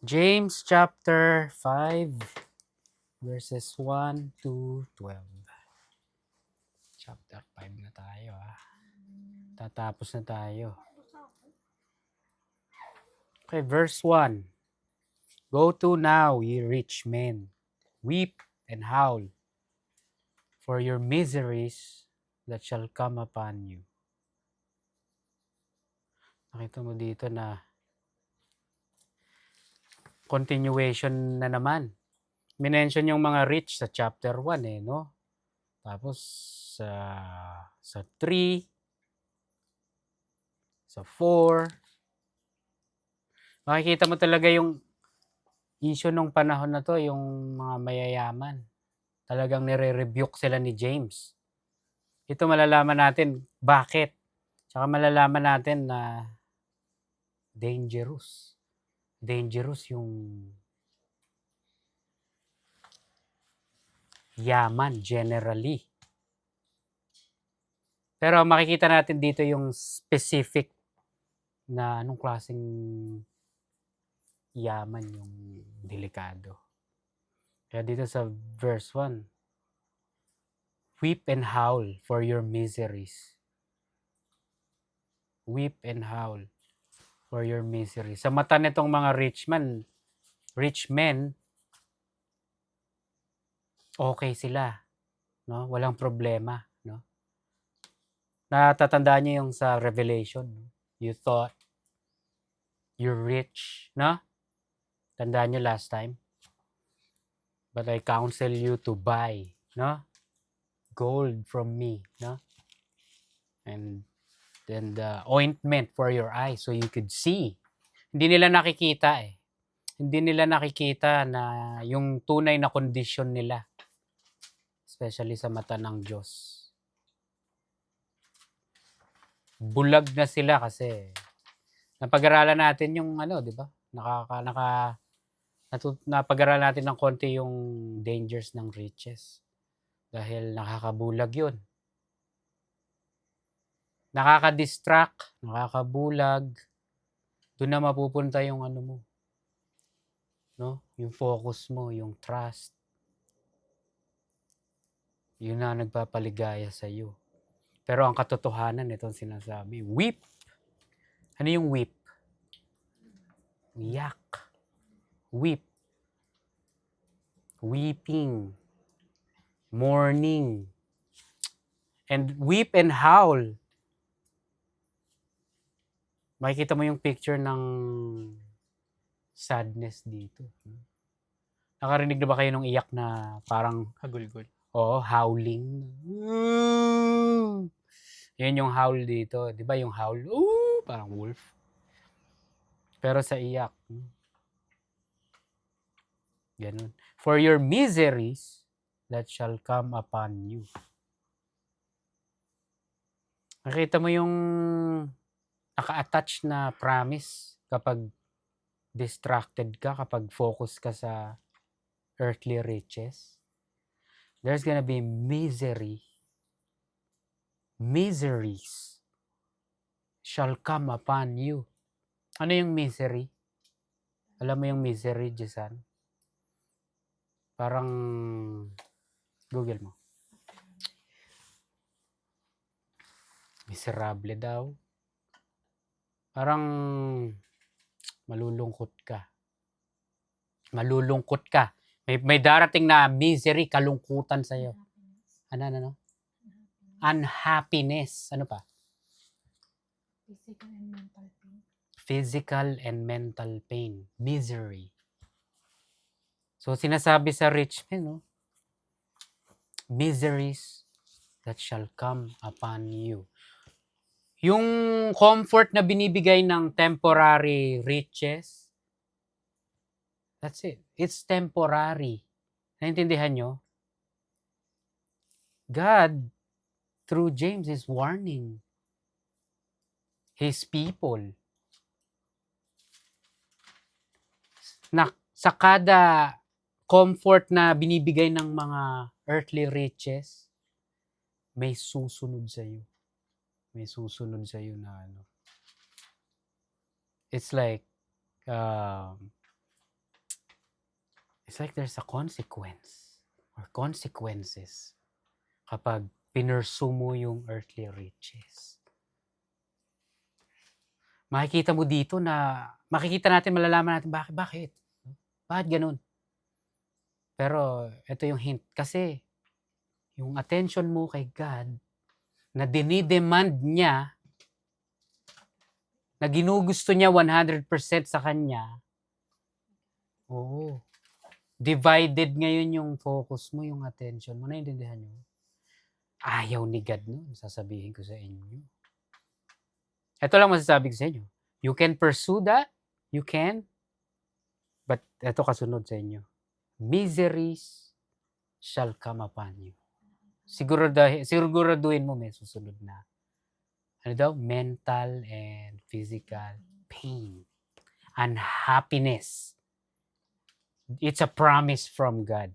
James chapter 5 verses 1 to 12. Chapter 5 na tayo Tatapos na tayo. Okay, verse 1. Go to now, ye rich men, weep and howl for your miseries that shall come upon you. Nakita mo dito na continuation na naman. Minention yung mga rich sa chapter 1 no? Tapos sa 3, sa 4, makikita mo talaga yung issue nung panahon na to, yung mga mayayaman. Talagang nire-rebuke sila ni James. Ito malalaman natin bakit. Tsaka malalaman natin na dangerous. Dangerous yung yaman generally. Pero makikita natin dito yung specific na anong klaseng yaman yung delikado. Kaya dito sa verse 1, weep and howl for your miseries. Weep and howl for your miseries. Sa mata nitong mga rich men, okay sila, no? Walang problema, no? Natatandaan niyo yung sa Revelation, no? You thought you're rich, no? Tandaan niyo last time. But I counsel you to buy, no? Gold from me, no? And then the ointment for your eyes so you could see. Hindi nila nakikita Hindi nila nakikita na yung tunay na kondisyon nila. Especially sa mata ng Diyos. Bulag na sila kasi napag-aralan natin yung di ba? Napag-aralan natin ng konti yung dangers ng riches. Dahil nakakabulag yun. Nakaka-distract, nakakabulag. Doon na mapupunta yung mo. No? Yung focus mo, yung trust. Yun na nagpapaligaya sa iyo. Pero ang katotohanan itong sinasabi, weep. Ano yung weep? Yak. Weep. Weeping. Mourning. And weep and howl. Makikita mo yung picture ng sadness dito. Nakarinig na ba kayo ng iyak na parang Hagulgol. Oo, howling. Yan yung howl dito. Di ba yung howl? Parang wolf. Pero sa iyak. Ganun. For your miseries that shall come upon you. Nakita mo yung naka-attach na promise kapag distracted ka, kapag focus ka sa earthly riches. There's gonna be misery. Miseries shall come upon you. Ano yung misery? Alam mo yung misery, Jason? Parang Google mo. Miserable daw. Parang malulungkot ka. Malulungkot ka. May darating na misery, kalungkutan sa'yo. Ano? Unhappiness. Ano pa? Physical and mental pain. Physical and mental pain. Misery. So, sinasabi sa rich men, no? Miseries that shall come upon you. Yung comfort na binibigay ng temporary riches, that's it. It's temporary. Naintindihan nyo? God, through James, is warning His people na sa kada comfort na binibigay ng mga earthly riches, may susunod sa iyo. May susunod sa iyo na It's like, It's like there's a consequence or consequences kapag pinursu mo yung earthly riches. Makikita mo dito na, makikita natin, malalaman natin bakit. Bakit ganun? Pero ito yung hint. Kasi yung attention mo kay God na dinidemand niya, na ginugusto niya 100% sa kanya, oo, divided ngayon yung focus mo, yung attention mo. Naiintindihan niyo? Ayaw ni God nun, sasabihin ko sa inyo. Ito lang masasabi ko sa inyo. You can pursue that, you can, but ito kasunod sa inyo. Miseries shall come upon you. Siguraduhin mo may susunod na. Ano daw? Mental and physical pain. Unhappiness. It's a promise from God.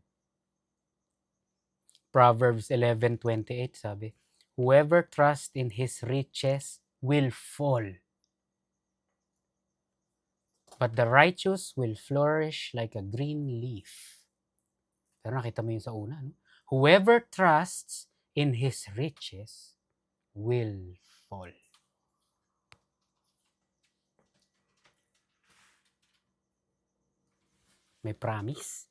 Proverbs 11:28 sabi, whoever trusts in his riches will fall, but the righteous will flourish like a green leaf. Pero nakita mo yun sa una, no? Whoever trusts in his riches will fall. May promise.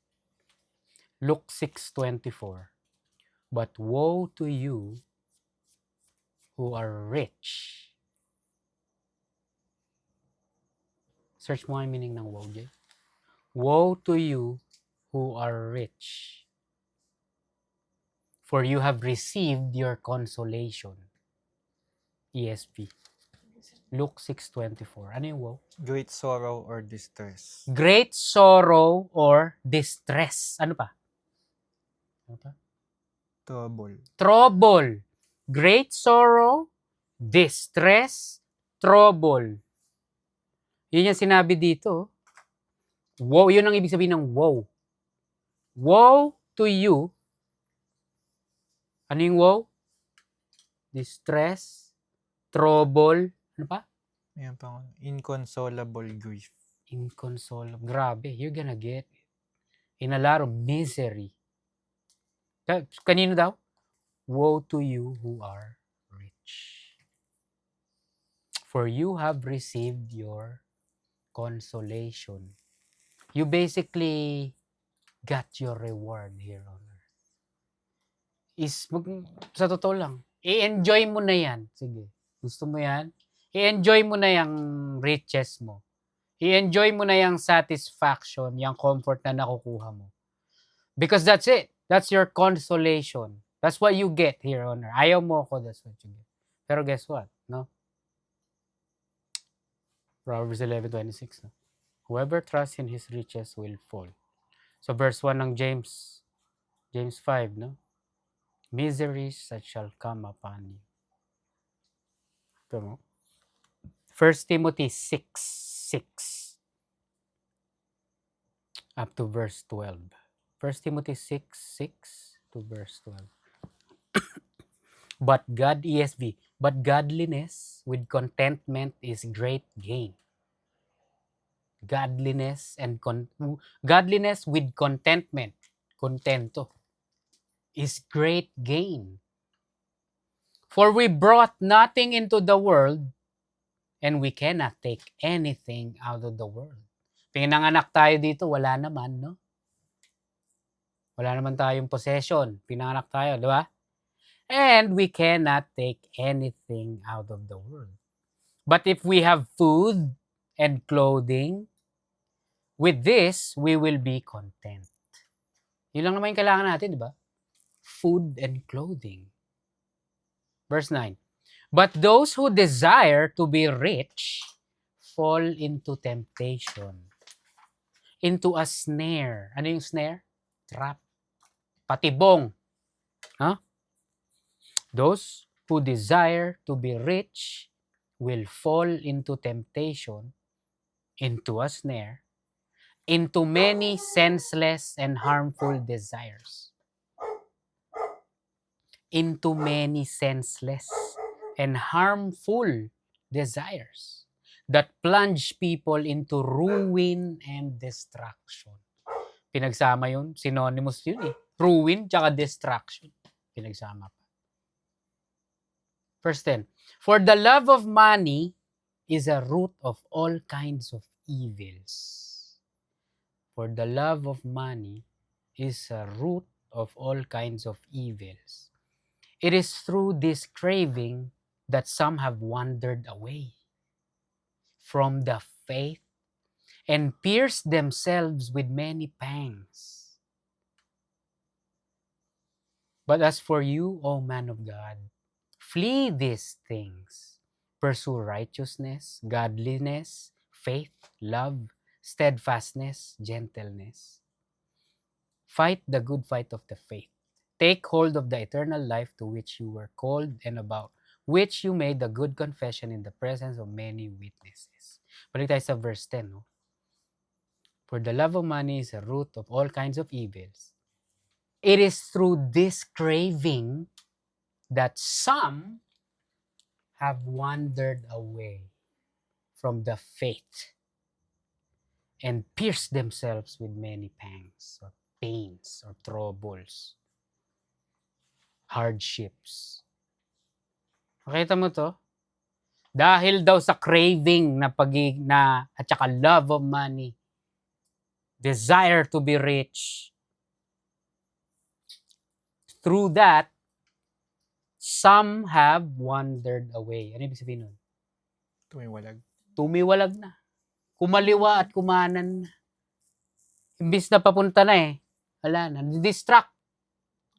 Luke 6:24. But woe to you who are rich. Search mo ang meaning ng woe, Jay. Woe to you who are rich, for you have received your consolation. ESV. Luke 6:24. Ano yung woe? Great sorrow or distress. Great sorrow or distress. Ano pa? Ano pa? Trouble. Trouble. Great sorrow, distress, trouble. Yun yung sinabi dito. Woe, yun ang ibig sabihin ng woe. Woe to you. Ano yung woe? Distress, trouble, ano pa? Ayan pa. Inconsolable grief. Inconsolable. Grabe, you're gonna get in a lot of misery. Kanino daw? Woe to you who are rich. For you have received your consolation. You basically got your reward here on earth. Sa totoo lang, i-enjoy mo na yan. Sige, gusto mo yan? I-enjoy mo na yung riches mo. I-enjoy mo na yung satisfaction, yung comfort na nakukuha mo. Because that's it. That's your consolation. That's what you get here on earth. Ayaw mo ako, that's what you get. Pero guess what? No? Proverbs 11:26. No? Whoever trusts in his riches will fall. So verse 1 ng James 5, no? Miseries that shall come upon you. Ito mo. 1 Timothy 6:6 up to verse 12. 1 Timothy 6:6 to verse 12. But godliness with contentment is great gain. Godliness with contentment, contento, is great gain. For we brought nothing into the world, and we cannot take anything out of the world. Pinanganak tayo dito, wala naman, no? Wala naman tayong possession. Pinanganak tayo, di ba? And we cannot take anything out of the world. But if we have food and clothing, with this, we will be content. Yun lang naman yung kailangan natin, di ba? Food and clothing. Verse 9. But those who desire to be rich fall into temptation, into a snare. Ano yung snare? Trap. Patibong. Huh? Those who desire to be rich will fall into temptation, into a snare, into many senseless and harmful desires. Into many senseless and harmful desires that plunge people into ruin and destruction. Pinagsama yun. Synonymous yun eh. Ruin tsaka destruction. Pinagsama pa. Verse 10. For the love of money is a root of all kinds of evils. For the love of money is a root of all kinds of evils. It is through this craving that some have wandered away from the faith and pierced themselves with many pangs. But as for you, O man of God, flee these things. Pursue righteousness, godliness, faith, love, steadfastness, gentleness. Fight the good fight of the faith. Take hold of the eternal life to which you were called and about which you made a good confession in the presence of many witnesses. Balik tayo sa verse 10. No? For the love of money is a root of all kinds of evils. It is through this craving that some have wandered away from the faith and pierced themselves with many pangs or pains or troubles, hardships. Makita mo to? Dahil daw sa craving na at saka love of money, desire to be rich. Through that, some have wandered away. Ano ibig sabihin nun? Tumiwalag. Tumiwalag na. Kumaliwa at kumanan na. Imbis na papunta na eh. Wala na. Na-distract.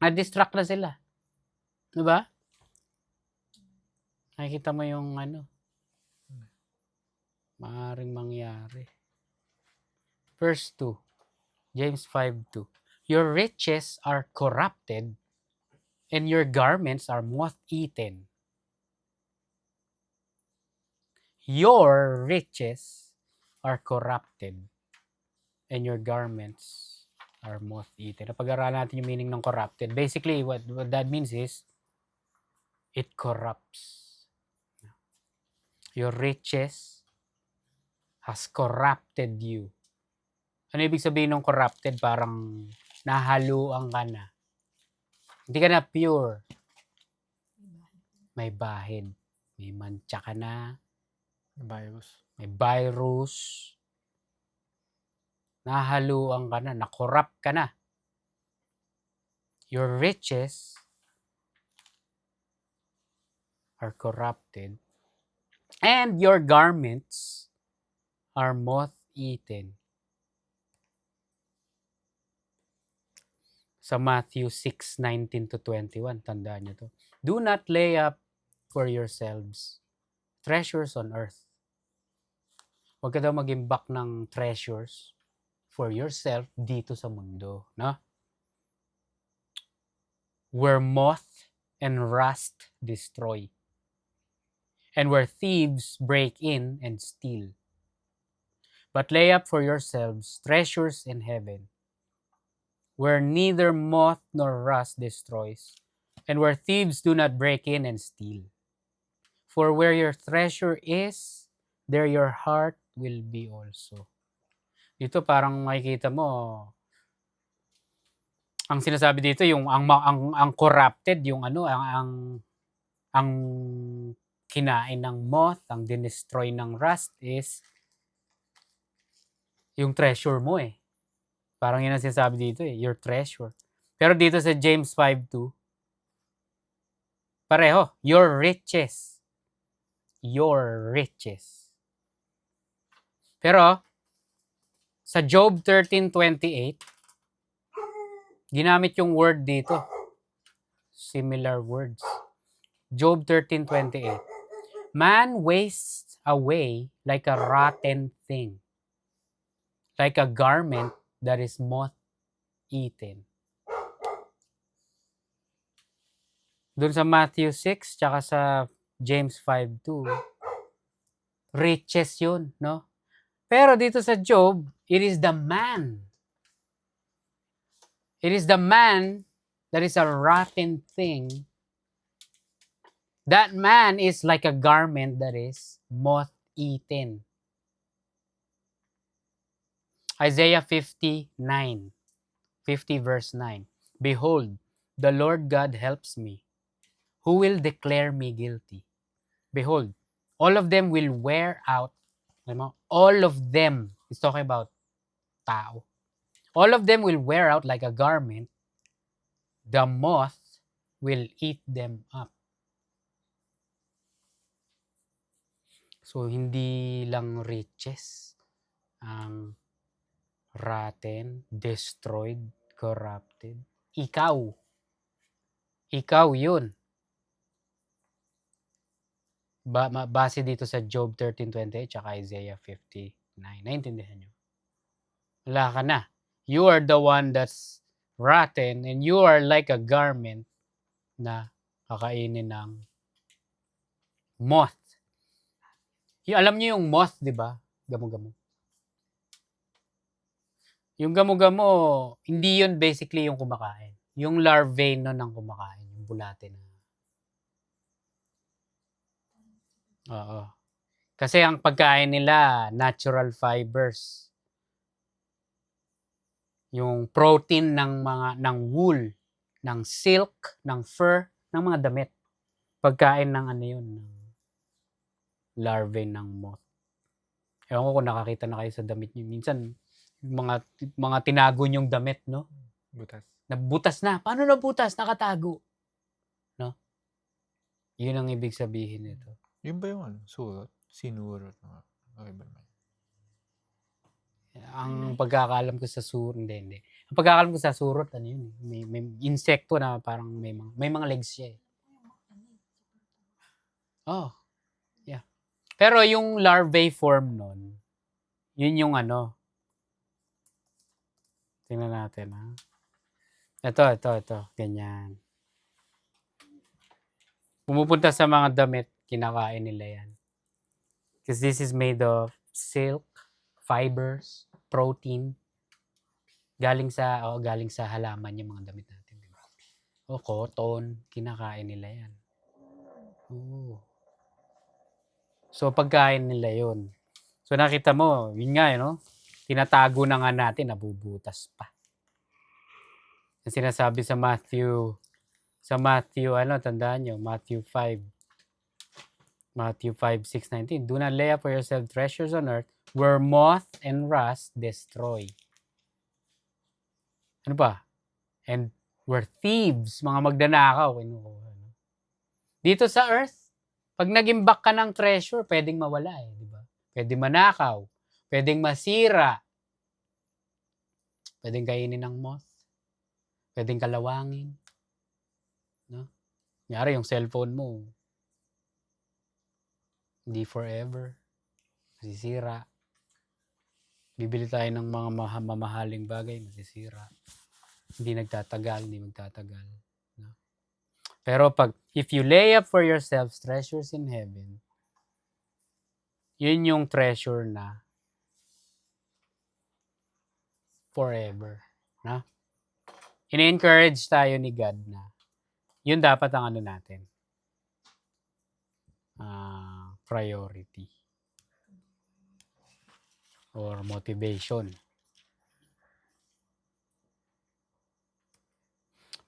Na-distract na sila. Diba? Nakikita mo yung maaaring mangyari. Verse 2. James 5:2. Your riches are corrupted and your garments are moth-eaten. Your riches are corrupted and your garments are moth-eaten. Napag-aralan natin yung meaning ng corrupted. Basically, what that means is, it corrupts. Your riches has corrupted you. Ano ibig sabihin ng corrupted? Parang nahaluan ka na. Hindi ka na pure. May bahid. May mancha ka na. Virus. May virus. Nahaluan ka na. Na-corrupt ka na. Your riches are corrupted. And your garments are moth-eaten. Sa Matthew 6:19-21, tandaan nyo to. Do not lay up for yourselves treasures on earth. Huwag ka daw mag-imbak ng treasures for yourself dito sa mundo. No? Where moth and rust destroy. And where thieves break in and steal. But lay up for yourselves treasures in heaven, where neither moth nor rust destroys, and where thieves do not break in and steal. For where your treasure is, there your heart will be also. Dito parang makikita mo, ang sinasabi dito yung ang corrupted, yung ang kinain ng moth, ang dinestroy ng rust is yung treasure mo eh. Parang yun ang sinasabi dito eh, your treasure. Pero dito sa James 5:2, pareho, your riches. Your riches. Pero, sa Job 13:28, ginamit yung word dito. Similar words. Job 13:28. Man wastes away like a rotten thing, like a garment that is moth-eaten. Doon sa Matthew 6, tsaka sa James 5:2, riches yun, no? Pero dito sa Job, it is the man. It is the man that is a rotten thing. That man is like a garment that is moth-eaten. Isaiah 59. 50 verse 9. Behold, the Lord God helps me. Who will declare me guilty? Behold, all of them will wear out. Alam mo, all of them, is talking about tao. All of them will wear out like a garment. The moth will eat them up. So, hindi lang riches ang rotten, destroyed, corrupted. Ikaw yun. Base dito sa Job 13:28 at Isaiah 59. Naintindihan nyo? Wala ka na. You are the one that's rotten and you are like a garment na kakainin ng moth. Alam niyo yung moth, di ba? Gamo-gamo. Yung gamo-gamo, hindi yun basically yung kumakain. Yung larvae nun ang kumakain. Yung bulate na. Oo. Kasi ang pagkain nila, natural fibers. Yung protein ng wool, ng silk, ng fur, ng mga damit. Pagkain ng ano yun, ng larvae ng moth. Ewan ko kung nakakita na kayo sa damit niyo. Minsan, mga tinago niyong damit, no? Butas. Nabutas na. Paano nabutas? Nakatago. No? Yun ang ibig sabihin nito. Yun ba yung ano? Surot? Sinurot? Okay ba naman? Ang pagkakalam ko sa surot, hindi. Ang pagkakalam ko sa surot, ano yun? May insekto na parang may mga legs siya eh. Oh, yeah. Pero yung larvae form nun, yun yung ano. Tingnan natin, ha. Ito. Ganyan. Pumupunta sa mga damit, kinakain nila yan. Because this is made of silk, fibers, protein. Galing sa halaman yung mga damit natin, di ba? O cotton, kinakain nila yan. Oo. So pagkain nila yun. So nakita mo, yun nga, no? Tinatago na nga natin, nabubutas pa. Ang sinasabi sa Matthew, tandaan nyo, Matthew 5:6-19. Do not lay up for yourself treasures on earth where moth and rust destroy. Ano pa? And where thieves, mga magdanakaw. Dito sa earth, pag nag-imbak ka ng treasure, pwedeng mawala eh, di ba? Pwedeng manakaw, pwedeng masira, pwedeng kainin ng moth, pwedeng kalawangin. No? Kunyari yung cellphone mo, hindi forever, masisira. Bibili tayo ng mga mamahaling bagay, masisira. Hindi magtatagal. No? Pero if you lay up for yourselves treasures in heaven, yun yung treasure na forever. No? In-encourage tayo ni God na yun dapat ang ano natin. Priority. Or motivation.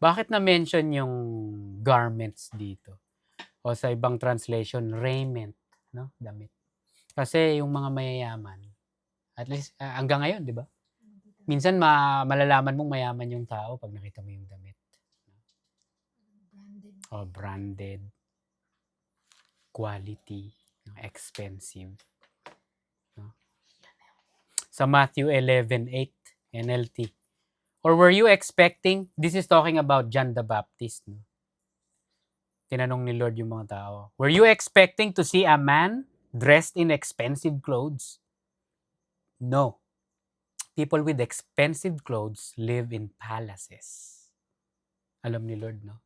Bakit na-mention yung garments dito? O sa ibang translation, raiment, no? Damit. Kasi yung mga mayayaman, at least hanggang ngayon, di ba? Minsan malalaman mong mayaman yung tao pag nakita mo yung damit. Branded. O branded. Quality. Expensive. No? Sa Matthew 11:8, NLT. Or were you expecting, this is talking about John the Baptist. No? Tinanong ni Lord yung mga tao, were you expecting to see a man dressed in expensive clothes? No. People with expensive clothes live in palaces. Alam ni Lord, no?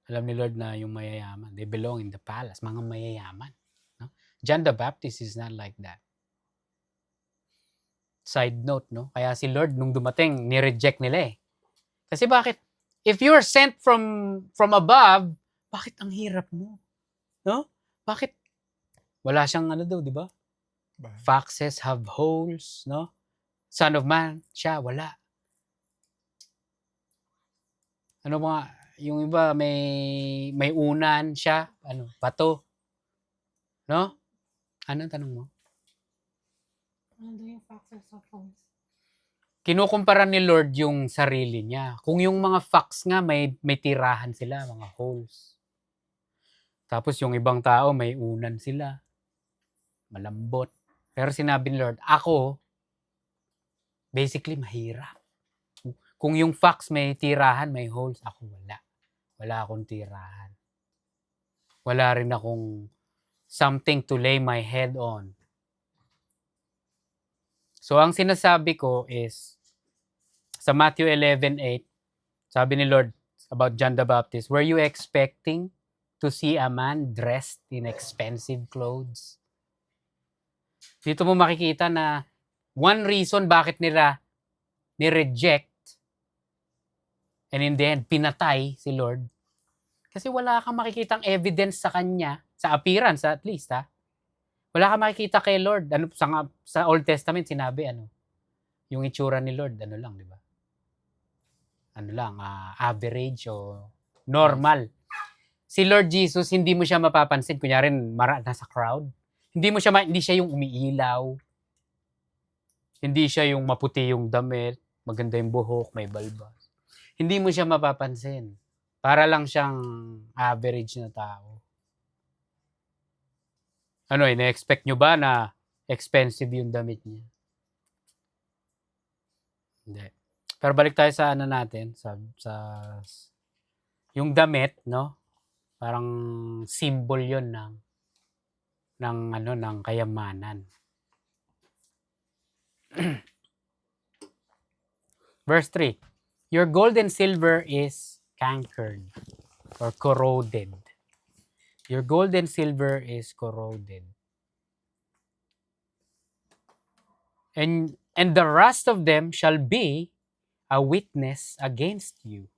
Alam ni Lord na yung mayayaman, they belong in the palace, mga mayayaman. No? John the Baptist is not like that. Side note, no? Kaya si Lord, nung dumating, ni-reject nila eh. Kasi bakit? If you're sent from above, bakit ang hirap mo? No? Bakit? Wala siyang ano daw, di ba? Foxes have holes, no? Son of man, siya, wala. Ano mga, yung iba may unan siya, bato, no? Ano tanong mo? Ano daw yung factors of homes? Kinukumpara ni Lord yung sarili niya. Kung yung mga facts nga may tirahan sila, mga holes. Tapos yung ibang tao may unan sila, malambot. Pero sinabi ni Lord, ako basically mahirap. Kung yung facts may tirahan, may holes, ako wala. Wala akong tirahan. Wala rin akong something to lay my head on. So, ang sinasabi ko is, sa Matthew 11:8, sabi ni Lord about John the Baptist, were you expecting to see a man dressed in expensive clothes? Dito mo makikita na one reason bakit nila ni-reject and in the end, pinatay si Lord. Kasi wala kang makikitang evidence sa kanya, sa appearance at least, ha? Wala kang makikita kay Lord. Ano, sa Old Testament, sinabi, yung itsura ni Lord, lang, di ba? Average o normal. Si Lord Jesus, hindi mo siya mapapansin. Kunyari, nasa crowd. Hindi siya yung umiilaw. Hindi siya yung maputi yung damit, maganda yung buhok, may balbas. Hindi mo siya mapapansin. Para lang siyang average na tao. Na-expect nyo ba na expensive yung damit niya? Hindi. Pero balik tayo sa natin, sa yung damit, no? Parang symbol 'yon ng kayamanan. Verse 3. Your gold and silver is cankered or corroded. Your gold and silver is corroded. And the rust of them shall be a witness against you.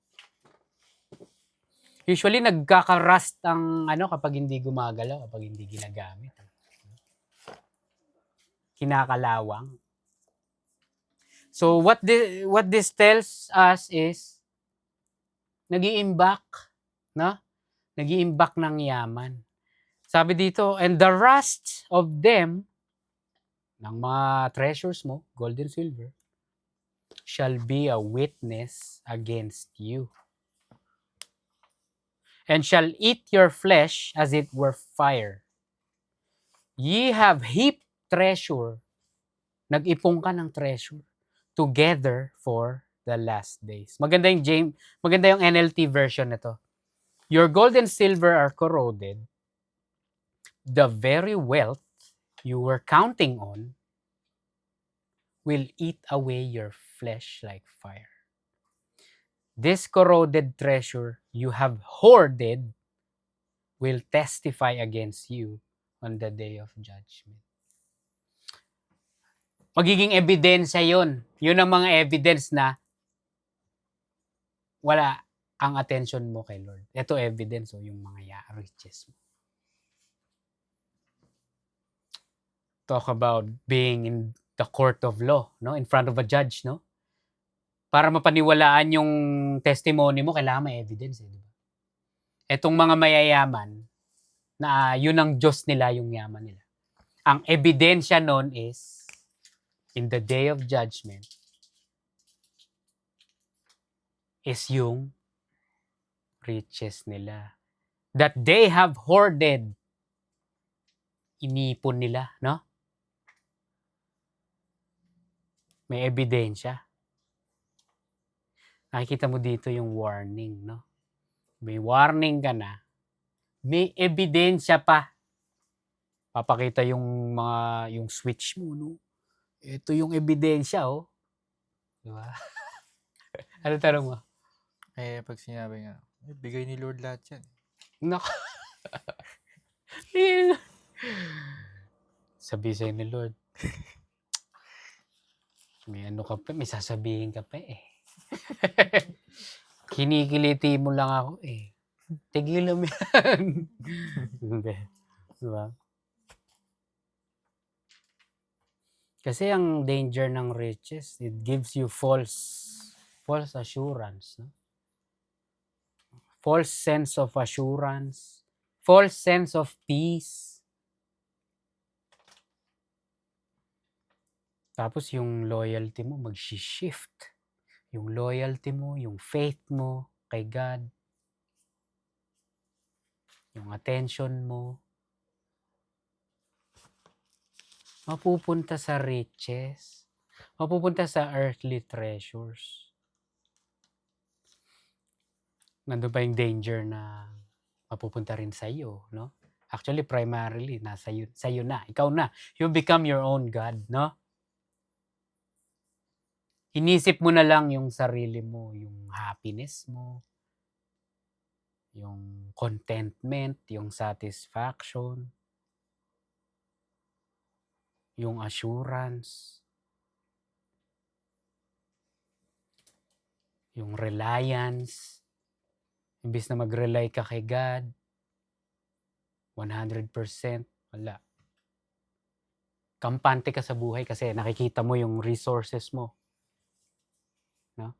Usually nagkaka-rust ang kapag hindi gumagalaw, kapag hindi ginagamit. Kinakalawang. So what this tells us is nag-iimbak, no? Nag-iimbak ng yaman. Sabi dito, and the rust of them, ng mga treasures mo, gold and silver, shall be a witness against you. And shall eat your flesh as it were fire. Ye have heaped treasure. Nag-ipon ka ng treasure together for the last days. Maganda yung NLT version nito. Your gold and silver are corroded. The very wealth you were counting on will eat away your flesh like fire. This corroded treasure you have hoarded will testify against you on the day of judgment. Magiging ebidensya yun. Yun ang mga evidence na wala ang attention mo kay Lord. Ito evidence, yung mga riches mo. Talk about being in the court of law, no? In front of a judge, no? Para mapaniwalaan yung testimony mo, kailangan may evidence, di ba? Etong mga mayayaman, na yun ang Diyos nila, yung yaman nila. Ang ebidensya nun is, in the day of judgment, is yung riches nila. That they have hoarded. Inipon nila, no? May ebidensya. Nakikita mo dito yung warning, no? May warning ka na. May ebidensya pa. Papakita yung switch mo, no? Ito yung ebidensya, oh. Diba? Ano tanong mo? Pag sinabi nga, bigay ni Lord lahat yan. Nako. Sabi sa'yo ni Lord. May may sasabihin ka pa eh. Kinikiliti mo lang ako eh. Tigilan mo yan. Diba? Kasi ang danger ng riches, it gives you false assurance. No? false sense of assurance, false sense of peace. Tapos yung loyalty mo mag-shift. Yung loyalty mo, yung faith mo kay God, yung attention mo, mapupunta sa riches, mapupunta sa earthly treasures. Nandun pa yung danger na mapupunta rin sa iyo, no? Actually, primarily, nasa iyo, sa iyo na. Ikaw na. You become your own God, no? Inisip mo na lang yung sarili mo, yung happiness mo, yung contentment, yung satisfaction, yung assurance, yung reliance. Imbis na mag-rely ka kay God, 100%, wala. Kampante ka sa buhay kasi nakikita mo yung resources mo. No?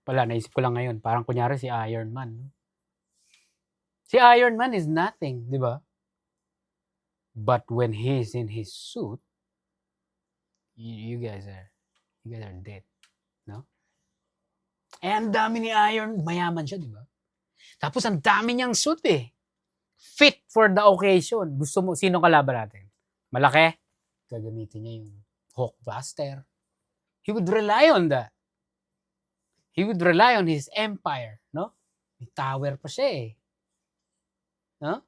Wala, naisip ko lang ngayon. Parang kunyari si Iron Man. No? Si Iron Man is nothing, di ba? But when he's in his suit, you guys are dead. No? Eh, ang dami ni Iron, mayaman siya, di ba? Tapos ang dami niyang suit eh. Fit for the occasion. Gusto mo, sino kalaban natin? Malaki? Gagamitin niya yung Hulkbuster. He would rely on that. He would rely on his empire, no? May tower pa siya eh. No?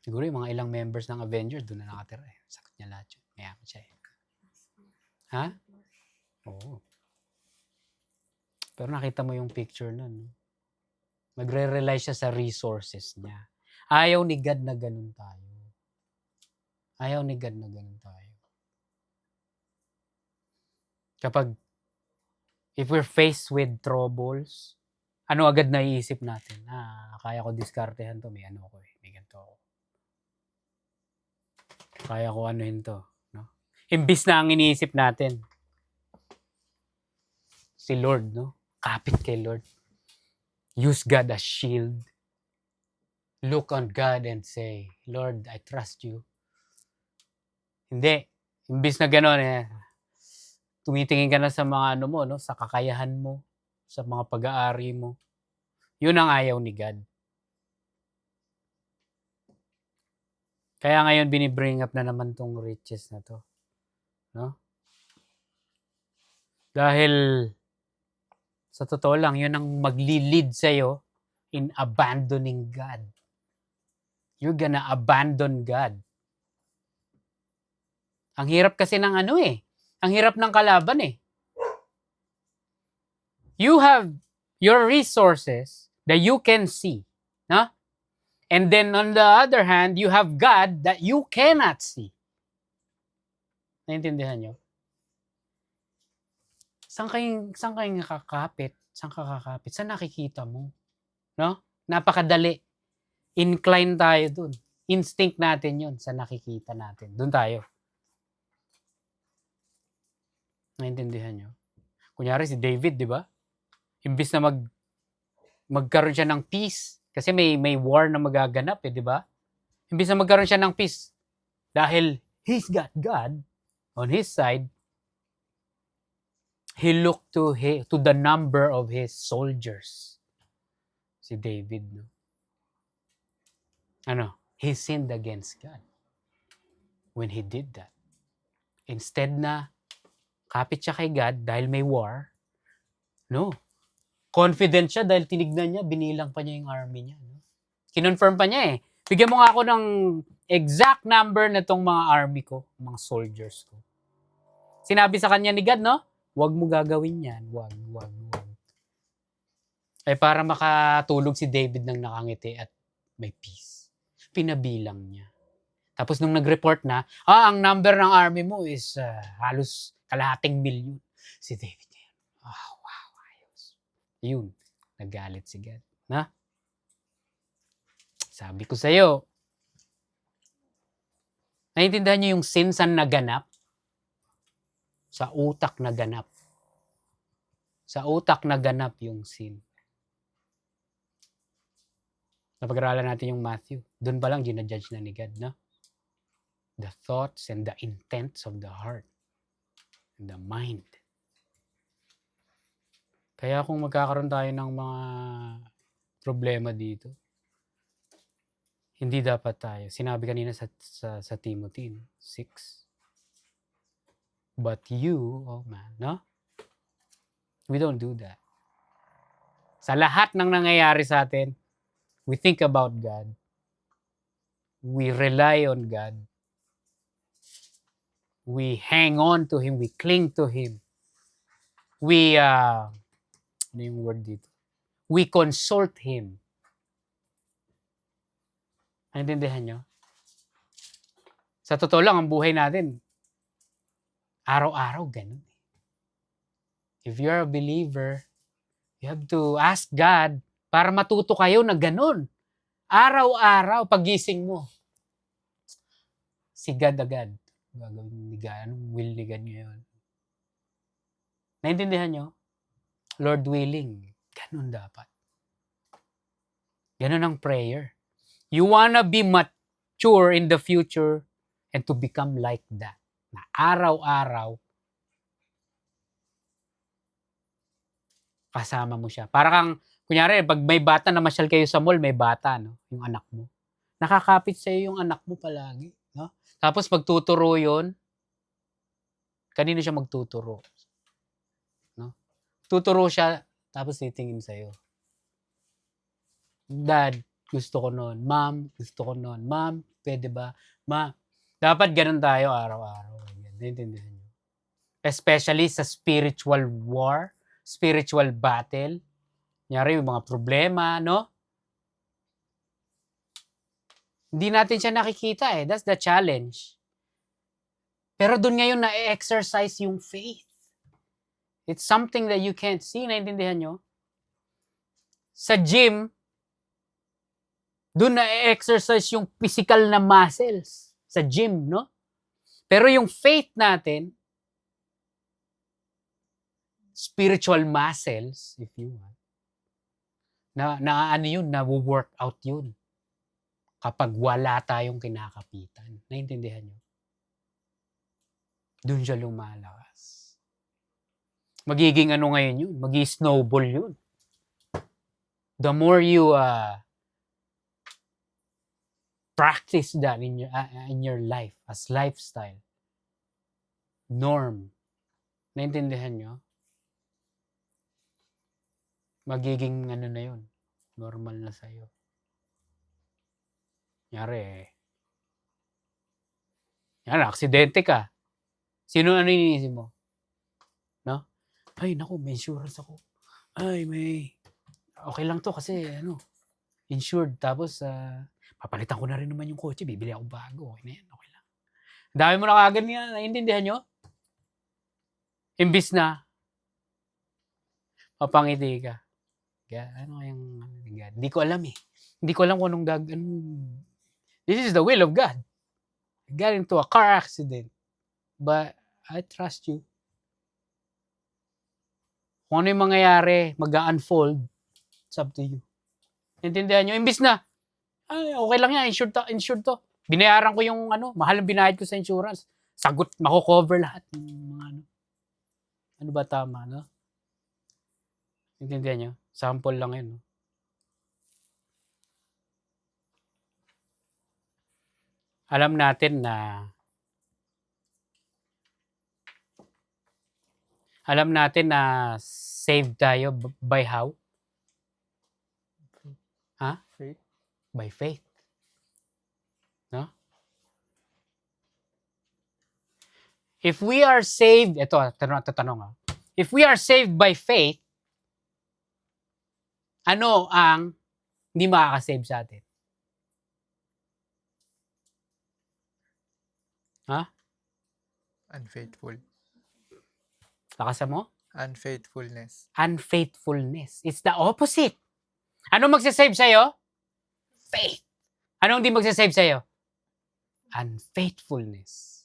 Siguro yung mga ilang members ng Avengers doon na nakatira eh. Sakot niya lahat yun. Mayaman siya eh. Ha? Oo. Pero nakita mo yung picture nun. No? Magre-rely siya sa resources niya. Ayaw ni God na ganun tayo. Ayaw ni God na ganun tayo. Kapag if we're faced with troubles, ano agad naiisip natin? Kaya ko diskartehan to. May ano ko eh. May ganito ako. Kaya ko anuhin to. No? Imbis na ang iniisip natin, si Lord, no? Kapit kay Lord. Use God as shield. Look on God and say, Lord, I trust you. Hindi. Imbis na gano'n eh, tumitingin ka na sa mga ano mo, no? Sa kakayahan mo, sa mga pag-aari mo. Yun ang ayaw ni God. Kaya ngayon binibring up na naman tong riches na to. No? Dahil sa totoo lang, yun ang magli-lead sa'yo in abandoning God. You're gonna abandon God. Ang hirap kasi ng ano eh. Ang hirap ng kalaban eh. You have your resources that you can see. No? And then on the other hand, you have God that you cannot see. Naintindihan nyo? Saan kayo nakakapit? Saan ka kakapit? Saan nakikita mo? No? Napakadali. Incline tayo dun. Instinct natin yun sa nakikita natin. Dun tayo. Naintindihan nyo? Kunyari si David, di ba? Imbis na magkaroon siya ng peace, kasi may war na magaganap eh, di ba? Imbis na magkaroon siya ng peace, dahil he's got God on his side, he looked to the number of his soldiers. Si David, no? He sinned against God when he did that. Instead na kapit siya kay God dahil may war, no. Confident siya dahil tinignan niya, binilang pa niya yung army niya. No? Kinonfirm pa niya eh. Bigyan mo nga ako ng exact number na itong mga army ko, mga soldiers ko. Sinabi sa kanya ni God, no? Huwag mo gagawin yan. Huwag. Ay para makatulog si David ng nakangiti at may peace. Pinabilang niya. Tapos nung nag-report na, ang number ng army mo is halos kalahating milyon. Si David, wow, ayos. Yun, nagalit si God. Na? Sabi ko sa'yo, naiintindihan niyo yung sin saan naganap? Sa utak naganap. Sa utak naganap yung sin. Napag-aralan natin yung Matthew. Doon pa lang, ginajudge na ni God, no? The thoughts and the intents of the heart and the mind. Kaya kung magkakaroon tayo ng mga problema dito, hindi dapat tayo. Sinabi kanina sa Timothy 6. But you, oh man, no? We don't do that. Sa lahat ng nangyayari sa atin, we think about God. We rely on God. We hang on to Him. We cling to Him. We, ano yung word dito? We consult Him. Naintindihan nyo? Sa totoo lang, ang buhay natin, araw-araw ganun. If you're a believer, you have to ask God para matuto kayo na ganun. Araw-araw, pagising mo. Si God agad. Gagawin ni God. Anong will ni God ngayon? Naintindihan nyo? Lord willing. Ganun dapat. Ganun ang prayer. You wanna be mature in the future and to become like that. Na araw-araw, kasama mo siya. Para kang, kunyari, pag may bata na masyal kayo sa mall, may bata, no? Yung anak mo. Nakakapit sa iyo yung anak mo palagi. No? Tapos magtuturo yun, kanino siya magtuturo? No? Tuturo siya, tapos titingin sa iyo. Dad, gusto ko nun. Mom, gusto ko nun. Mom, pwede ba? Ma, dapat ganun tayo araw-araw. Naintindihan niyo? Especially sa spiritual war, spiritual battle. Kunyari, yung mga problema, no? Hindi natin siya nakikita eh. That's the challenge. Pero doon ngayon na-exercise yung faith. It's something that you can't see. Naintindihan nyo? Sa gym, doon na-exercise yung physical na muscles. Sa gym, no? Pero yung faith natin, spiritual muscles, if you want, na ano yun, na-work out yun. Kapag wala tayong kinakapitan. Naintindihan nyo? Doon siya lumalakas. Magiging ano ngayon yun? Magi-snowball yun. The more you practice that in your life, as lifestyle, norm, naintindihan nyo? Magiging ano na yun, normal na sa'yo. Kunyari, aksidente ka. Sino ano iniisip mo? No? Ay, naku, may insurance ako. Ay, okay lang to kasi, insured. Tapos, papalitan ko na rin naman yung kotse. Bibili ako bago. Okay na yan, okay lang. Dami mo na kagad niya. Naiintindihan nyo? Imbis na, mapangiti ka. Ano yung, hindi ko alam eh. Hindi ko alam kung this is the will of God. I got into a car accident. But I trust you. Kung ano yung mangyayari, mag-unfold, it's up to you. Intindihan nyo? Imbis na, ay, okay lang yan, insured to. Binayaran ko yung mahal ang binayad ko sa insurance. Sagot, mako-cover lahat ng mga ano ba tama, no? Intindihan nyo? Sample lang yun, no? Alam natin na saved tayo by how? Faith. By faith. No? If we are saved, ito tanong. If we are saved by faith, ano ang hindi makakasave sa atin? Unfaithful. Lakasan mo? Unfaithfulness. Unfaithfulness. It's the opposite. Ano magsasave sa'yo? Faith. Anong hindi magsasave sa'yo? Unfaithfulness.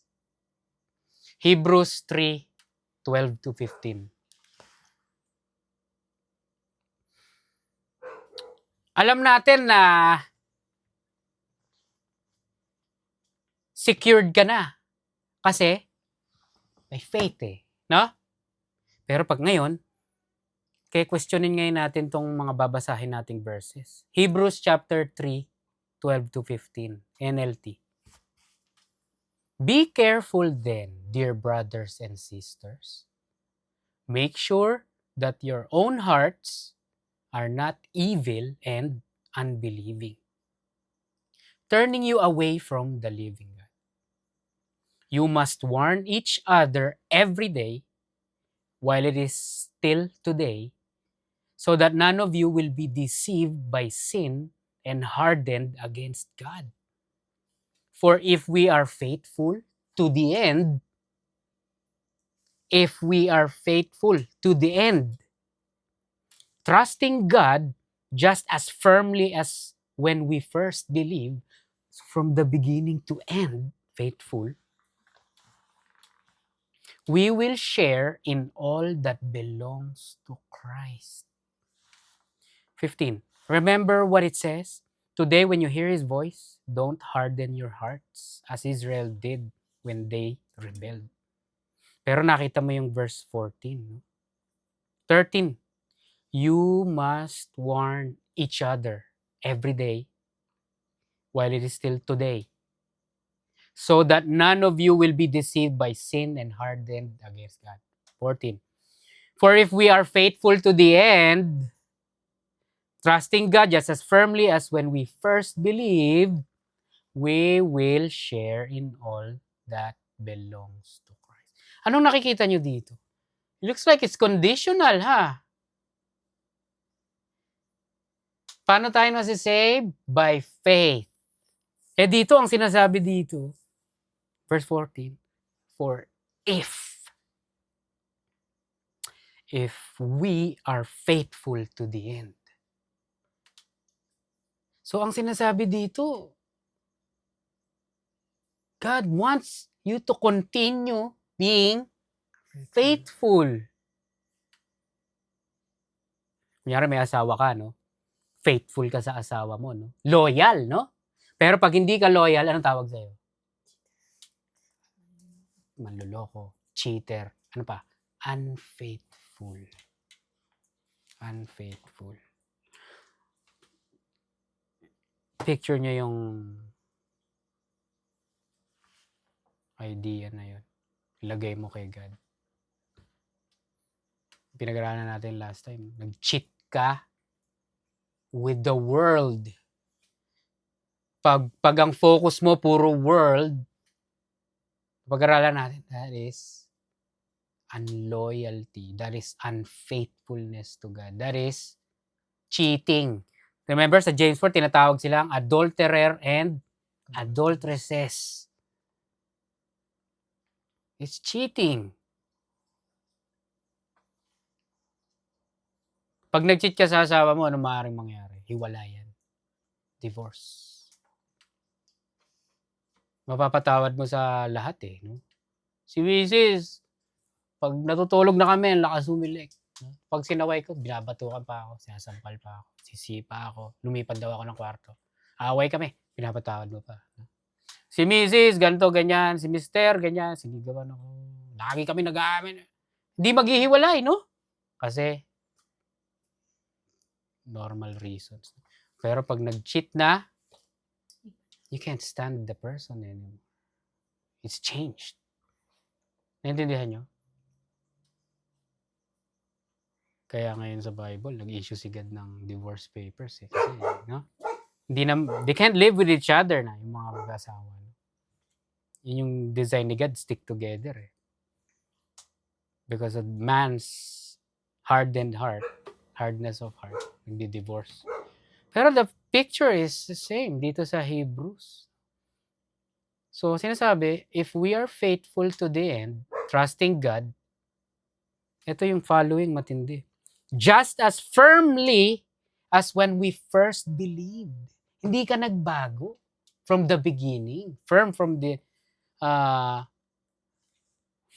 Hebrews 3:12-15. alam natin na secured ka na. Kasi may faith eh. No? Pero pag ngayon, kaya questionin ngayon natin tong mga babasahin nating verses. Hebrews chapter 3, 12 to 15, NLT. Be careful then, dear brothers and sisters. Make sure that your own hearts are not evil and unbelieving, turning you away from the living God. You must warn each other every day while it is still today, so that none of you will be deceived by sin and hardened against God. For if we are faithful to the end, trusting God just as firmly as when we first believed, from the beginning to end, faithful, we will share in all that belongs to Christ. 15. Remember what it says? Today, when you hear His voice, don't harden your hearts as Israel did when they rebelled. Pero nakita mo yung verse 14. No? 13. You must warn each other every day while it is still today, so that none of you will be deceived by sin and hardened against God. 14. For if we are faithful to the end, trusting God just as firmly as when we first believed, we will share in all that belongs to Christ. Anong nakikita nyo dito? It looks like it's conditional, ha? Paano tayo masisave? By faith. Eh dito, ang sinasabi dito, verse 14, for if we are faithful to the end. So ang sinasabi dito, God wants you to continue being faithful. Kunyari may asawa ka, no? Faithful ka sa asawa mo, no? Loyal, no? Pero pag hindi ka loyal, anong tawag sa'yo? Manloloko, cheater, ano pa? Unfaithful. Unfaithful. Picture nyo yung idea na yun. Ilagay mo kay God. Pinag-aralan natin last time. Nag-cheat ka with the world. Pag ang focus mo puro world, pag-aralan natin, that is unloyalty. That is unfaithfulness to God. That is cheating. Remember sa James 4, tinatawag silang adulterer and adulteresses. It's cheating. Pag nag-cheat ka sa asawa mo, ano maaaring mangyari? Hiwalayan. Divorce. Mapapatawad mo sa lahat eh. No? Si Mrs., pag natutulog na kami, ang lakas umilik. No? Pag sinaway ko, binabatukan pa ako, sinasampal pa ako, sisipa ako, lumipad daw ako ng kwarto. Away kami, pinapatawad mo pa. No? Si Mrs., ganito, ganyan. Si Mr., ganyan. Sinigawan ako. Lagi kami nag-aamin. Hindi maghihiwalay, no? Kasi, normal reasons. Pero pag nag-cheat na, you can't stand the person anymore. It's changed. Naintindihan nyo? Kaya ngayon sa Bible, nag-issue si God ng divorce papers. Eh. Kasi, no? They can't live with each other na, yung mga mag-asawa. No? Yun yung design ni God, stick together. Eh. Because of man's hardened heart, hardness of heart, nagdi-divorce. Pero the picture is the same dito sa Hebrews. So, sinasabi, if we are faithful to the end, trusting God, ito yung following matindi. Just as firmly as when we first believed. Hindi ka nagbago from the beginning. Firm from the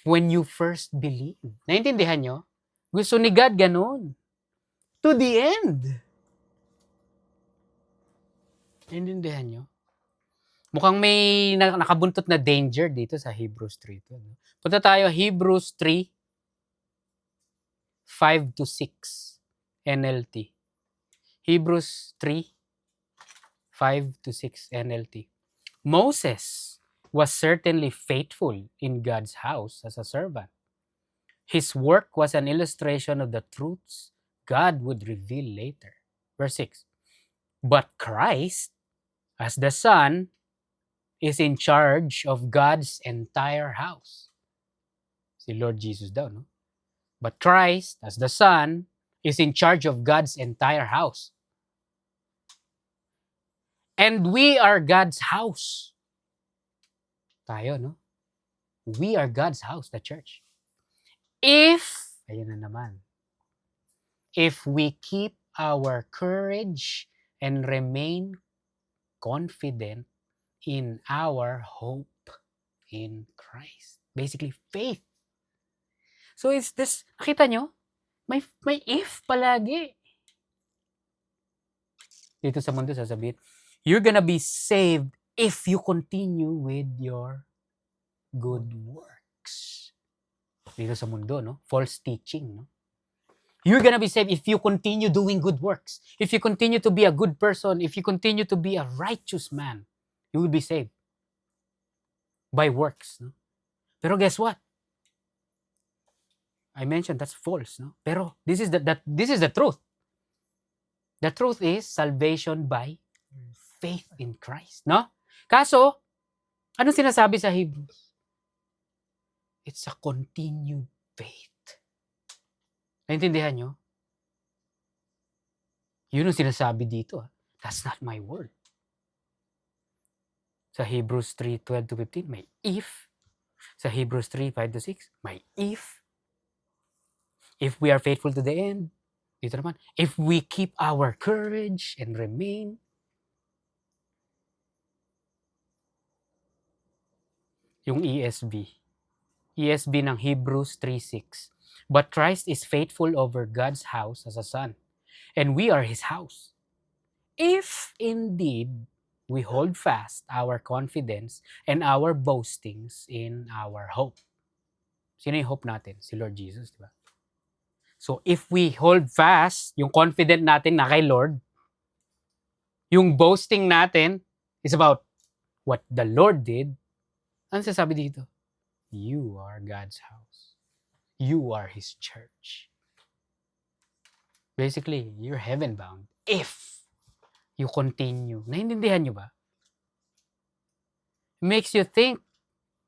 when you first believed. Naintindihan nyo? Gusto ni God ganun. To the end. Naintindihan nyo? Mukhang may nakabuntot na danger dito sa Hebrews 3. Punta tayo, Hebrews 3, 5 to 6, NLT. Hebrews 3, 5 to 6, NLT. Moses was certainly faithful in God's house as a servant. His work was an illustration of the truths God would reveal later. Verse 6. But Christ, as the Son, is in charge of God's entire house. Si Lord Jesus daw, no? But Christ, as the Son, is in charge of God's entire house. And we are God's house. Tayo, no? We are God's house, the church. Ayun na naman, if we keep our courage and remain confident in our hope in Christ. Basically, faith. So it's this, nakita nyo? May if palagi. Dito sa mundo sasabihin, you're gonna be saved if you continue with your good works. Dito sa mundo, no? False teaching, no? You're gonna be saved if you continue doing good works. If you continue to be a good person, if you continue to be a righteous man, you will be saved by works, no? Pero guess what? I mentioned that's false, no? Pero this is the truth. The truth is salvation by faith in Christ, no? Kaso, anong sinasabi sa Hebrews? It's a continued faith. Naintindihan nyo? Yun ang sinasabi dito. That's not my word. Sa Hebrews 3:12 to 15, may if. Sa Hebrews 3:5 to 6, may if. If we are faithful to the end. Dito naman, if we keep our courage and remain. Yung ESV. ESV ng Hebrews 3:6. But Christ is faithful over God's house as a son, and we are His house. If indeed we hold fast our confidence and our boastings in our hope. Sino yung hope natin? Si Lord Jesus, di ba? So if we hold fast yung confident natin na kay Lord, yung boasting natin is about what the Lord did, ano sasabi dito? You are God's house. You are His church. Basically, you're heaven-bound if you continue. Naintindihan nyo ba? It makes you think,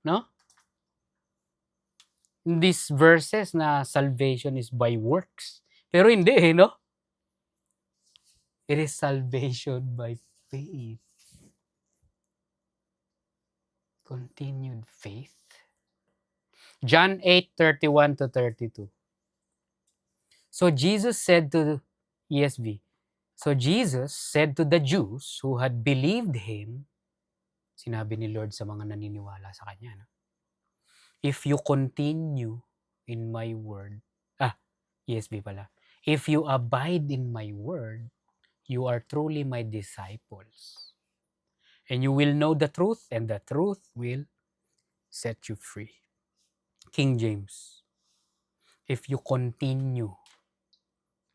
no? In these verses na salvation is by works. Pero hindi, no? It is salvation by faith. Continued faith. John 8:31 to 32. So Jesus said to ESV, so Jesus said to the Jews who had believed Him, sinabi ni Lord sa mga naniniwala sa Kanya, no? If you continue in my word, ESV pala, if you abide in my word, you are truly my disciples. And you will know the truth, and the truth will set you free. King James, if you continue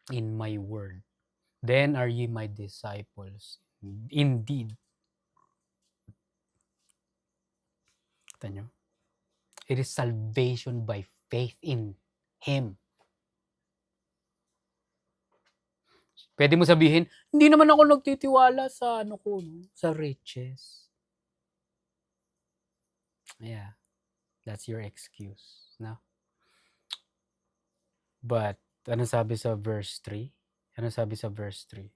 in my word, then are ye my disciples indeed. Kita nyo? It is salvation by faith in Him. Pwede mo sabihin, hindi naman ako nagtitiwala sa sa riches. Yeah, that's your excuse, no? But ano sabi sa verse 3? Ano sabi sa verse 3?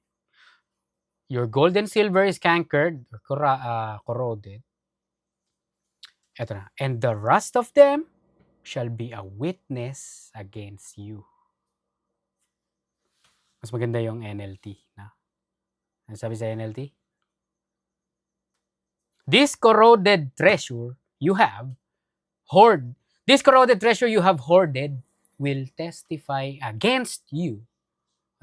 Your gold and silver is cankered, or corroded. Eto na. And the rust of them shall be a witness against you. Mas maganda yung NLT. Na? Ano sabi sa NLT? This corroded treasure you have hoarded will testify against you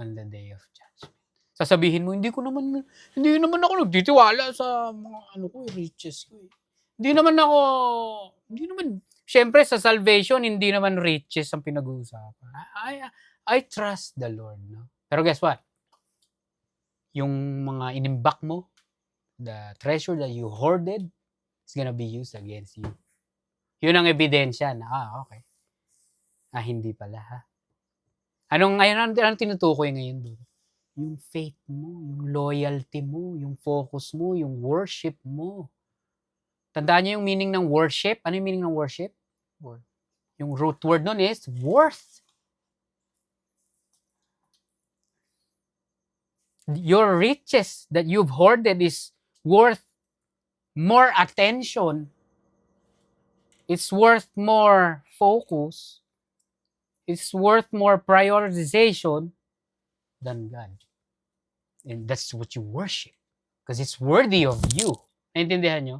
on the day of judgment. Sasabihin mo, hindi naman ako nagtitiwala sa mga riches ko. Hindi naman, syempre sa salvation, hindi naman riches ang pinag-uusapan. I trust the Lord, no? Pero guess what? Yung mga inimbak mo, the treasure that you hoarded, is gonna be used against you. Yun ang ebidensya na, okay. Hindi pala, ha? Anong tinutukoy ngayon doon? Yung faith mo, yung loyalty mo, yung focus mo, yung worship mo. Tandaan niyo yung meaning ng worship? Ano yung meaning ng worship? Worth. Yung root word nun is worth. Your riches that you've hoarded is worth more attention. It's worth more focus. It's worth more prioritization than God. And that's what you worship. Because it's worthy of you. Naintindihan nyo?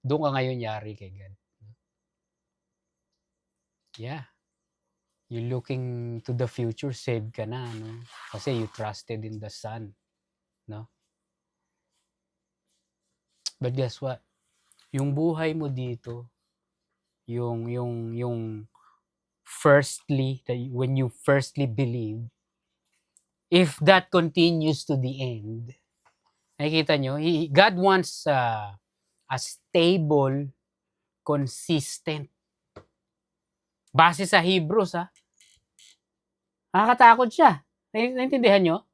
Doon ka ngayon yari kay God. Yeah. You're looking to the future, saved ka na, no? Kasi you trusted in the Son, no? But guess what? Yung buhay mo dito, yung firstly, when you firstly believe, if that continues to the end, nakikita nyo, God wants a stable, consistent. Base sa Hebrews, ha? Nakakatakot siya. Naintindihan nyo?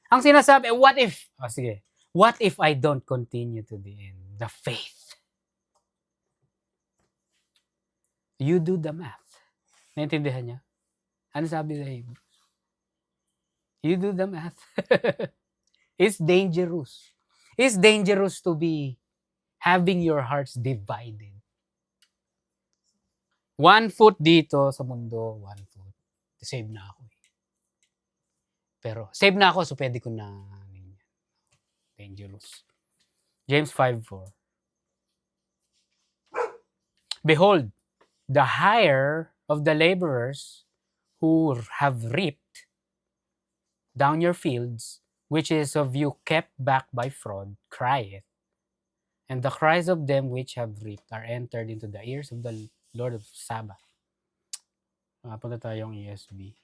Ang sinasabi, what if? Sige. What if I don't continue to the end? The faith. You do the math. Naintindihan nyo? Ano sabi sa Hebrews? You do the math. It's dangerous. It's dangerous to be having your hearts divided. 1 foot dito sa mundo, 1 foot. Save na ako. Pero save na ako, so pwede ko na dangerous. James 5:4. Behold, the hire of the laborers who have reaped down your fields, which is of you kept back by fraud, crieth. And the cries of them which have reaped are entered into the ears of the Lord of Sabbath. Punta tayong ESV.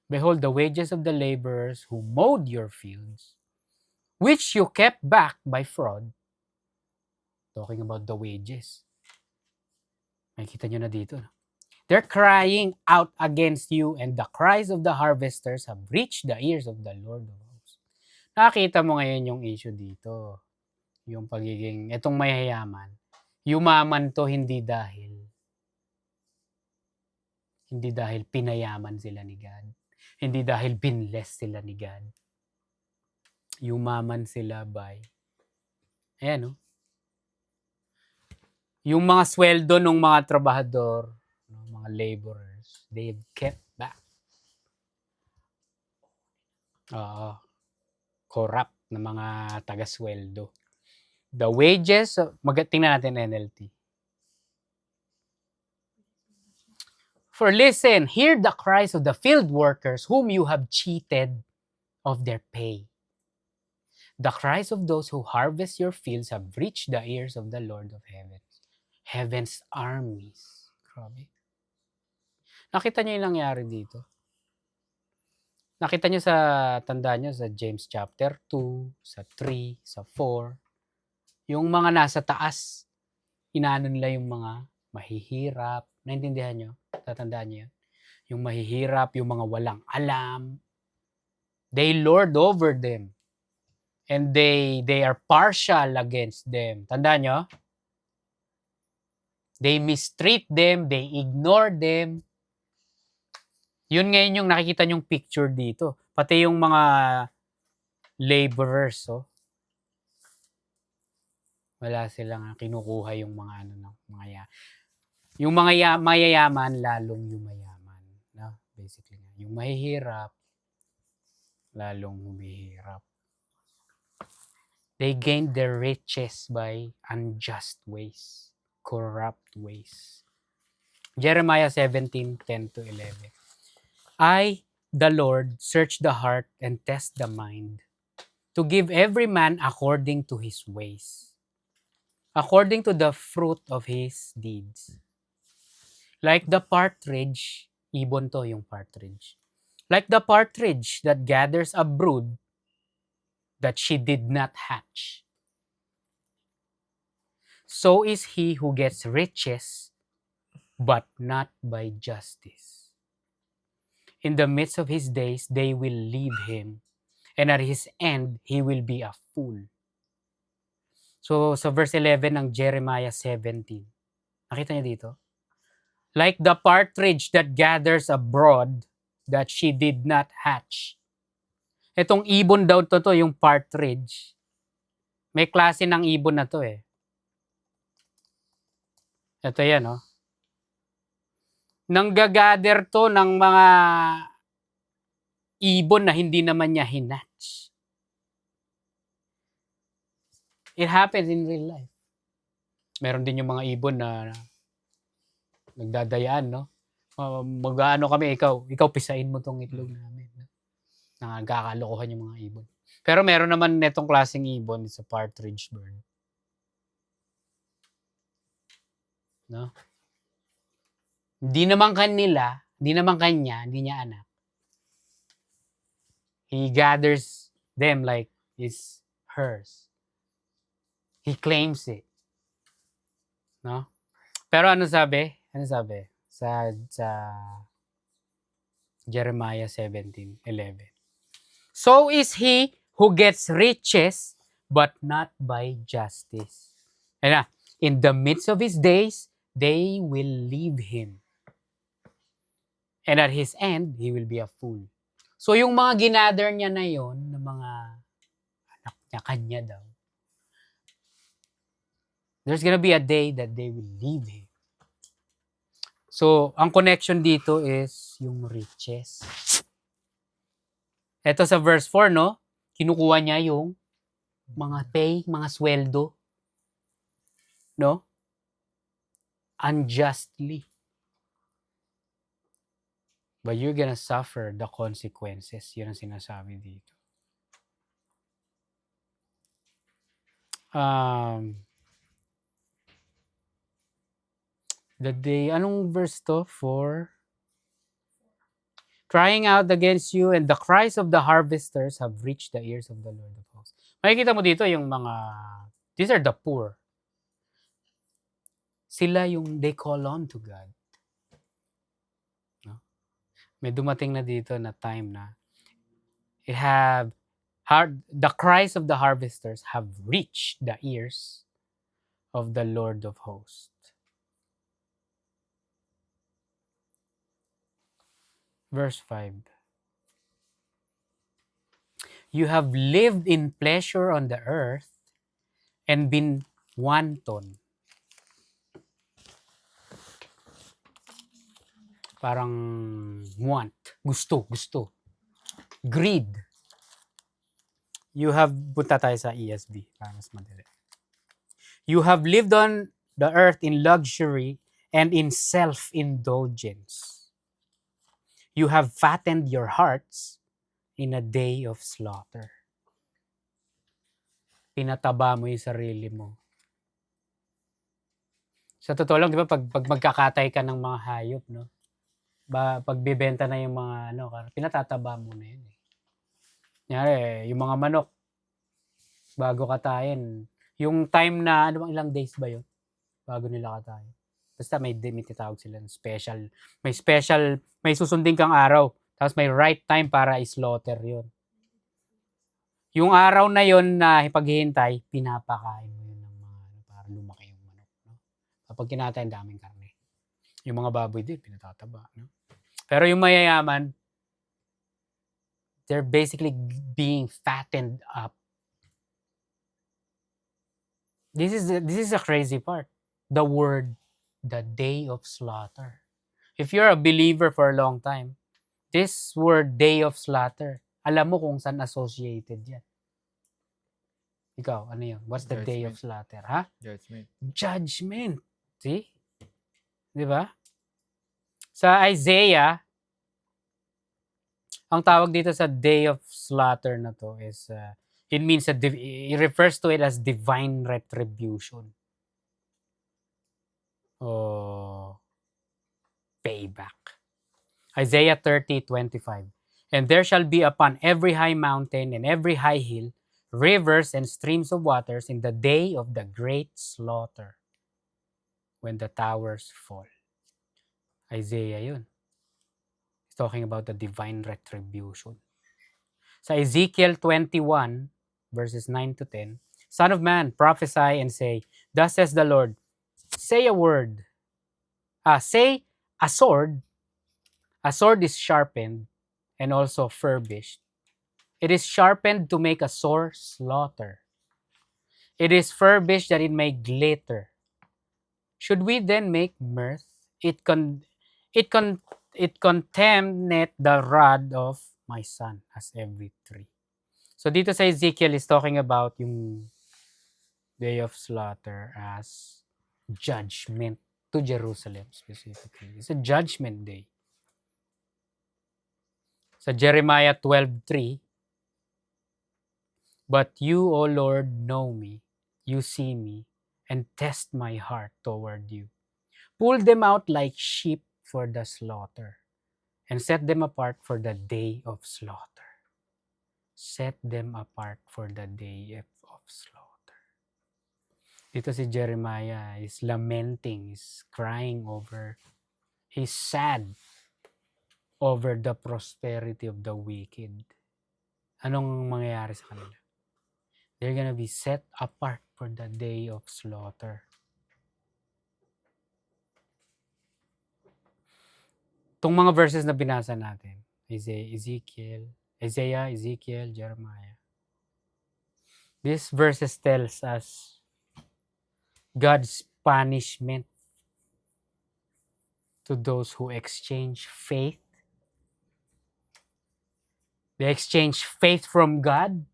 Behold, the wages of the laborers who mowed your fields, which you kept back by fraud. Talking about the wages. Makikita nyo na dito. They're crying out against you, and the cries of the harvesters have reached the ears of the Lord of hosts. Nakita mo ngayon yung issue dito. Yung pagiging, etong mayayaman. Yumaman to hindi dahil pinayaman sila ni God. Hindi dahil binless sila ni God. Yumaman sila by, ayan, no? Yung mga sweldo ng mga trabahador, mga laborers, they've kept back. Corrupt na mga taga-sweldo. The wages, tingnan natin NLT. For listen, hear the cries of the field workers whom you have cheated of their pay. The cries of those who harvest your fields have reached the ears of the Lord of heaven's armies. Grabe. Nakita niyo yung nangyari dito? Nakita niyo tandaan niyo sa James chapter 2, sa 3, sa 4, yung mga nasa taas, inaano nila yung mga mahihirap. Naintindihan niyo? Tatandaan niyo? Yung mahihirap, yung mga walang alam. They lord over them. And they are partial against them. Tandaan niyo? They mistreat them, they ignore them. Yun ngayon yung nakikita nyong picture dito. Pati yung mga laborers, wala silang kinukuha yung mga yung mga mayayaman lalong yumayaman, no? Basically, yung mahihirap lalong humihirap. They gained their riches by unjust ways, corrupt ways. Jeremiah 17:10-11. I the Lord search the heart and test the mind, to give every man according to his ways, according to the fruit of his deeds. Like the partridge, ibon to yung partridge. Like the partridge that gathers a brood that she did not hatch, so is he who gets riches, but not by justice. In the midst of his days, they will leave him, and at his end, he will be a fool. So, sa verse 11 ng Jeremiah 17, nakita niyo dito? Like the partridge that gathers abroad that she did not hatch. Itong ibon daw to yung partridge. May klase ng ibon na to eh. Ito yan, oh. Nanggagather to ng mga ibon na hindi naman niya hinatch. It happens in real life. Meron din yung mga ibon na nagdadayaan, no? Mag-ano kami, ikaw pisain mo tong itlog namin. No? Nagkakalokohan yung mga ibon. Pero meron naman netong klaseng ibon, it's a partridge bird. No? Hindi naman kanila, hindi naman kanya, hindi niya anak. He gathers them like it's hers. He claims it. No? Pero ano sabi? Ano sabi? Sa Jeremiah 17:11. So is he who gets riches, but not by justice. And in the midst of his days, they will leave him. And at his end, he will be a fool. So yung mga ginather niya na yon, ng mga anak niya, kanya daw, there's gonna be a day that they will leave him. So, ang connection dito is yung riches. Ito sa verse 4, no? Kinukuha niya yung mga pay, mga sweldo. No? Unjustly. But you're gonna suffer the consequences. Yun ang sinasabi dito. The day, anong verse to? 4. Crying out against you, and the cries of the harvesters have reached the ears of the Lord of hosts. Makikita mo dito yung mga, these are the poor. Sila yung they call on to God. No? May dumating na dito na time na the cries of the harvesters have reached the ears of the Lord of hosts. Verse 5. You have lived in pleasure on the earth and been wanton. Parang want. Gusto. Greed. You have, punta tayo sa ESV. Para mas madali. You have lived on the earth in luxury and in self-indulgence. You have fattened your hearts in a day of slaughter. Pinataba mo yung sarili mo. Sa totoo lang, di ba, pag magkakatay ka ng mga hayop, no? Pagbibenta na yung mga, pinatataba mo na yun. Kunyari, yung mga manok, bago katayin, yung time na, ilang days ba yun? Bago nila katayin. Basta may tinatawag sila ng special. May susundin kang araw. Tapos may right time para i-slaughter yun. Yung araw na yun na paghihintay, pinapakain mo yun ng mga, para lumaki yung manok. No? Kapag kinatay, daming karne. Yung mga baboy din, pinatataba. No? Pero yung mayayaman, they're basically being fattened up. This is a crazy part. The word, the day of slaughter. If you're a believer for a long time, this word, day of slaughter, alam mo kung saan associated yan. Ikaw, ano yun? What's the day of slaughter? Ha? Judgment. See? Di ba? Sa Isaiah Ang tawag dito sa day of slaughter na to is, it means, it refers to it as divine retribution. O payback. Isaiah 30:25. And there shall be upon every high mountain and every high hill rivers and streams of waters in the day of the great slaughter, when the towers fall. Isaiah yun. It's talking about the divine retribution. Sa Ezekiel 21, verses 9 to 10, Son of man, prophesy and say, Thus says the Lord, say a word. Say a sword. A sword is sharpened and also furbished. It is sharpened to make a sore slaughter. It is furbished that it may glitter. Should we then make mirth? It contemneth the rod of my son as every tree. So dito sa Ezekiel is talking about yung day of slaughter as judgment to Jerusalem specifically. It's a judgment day. Sa Jeremiah 12:3, But you, O Lord, know me, you see me, and test my heart toward you. Pull them out like sheep for the slaughter, and set them apart for the day of slaughter. Set them apart for the day of slaughter. Dito si Jeremiah is lamenting, is crying over, he's sad over the prosperity of the wicked. Anong mangyayari sa kanila? They're gonna be set apart for the day of slaughter. Itong mga verses na binasa natin, Isaiah, Ezekiel, Jeremiah. These verses tells us God's punishment to those who exchange faith. They exchange faith from God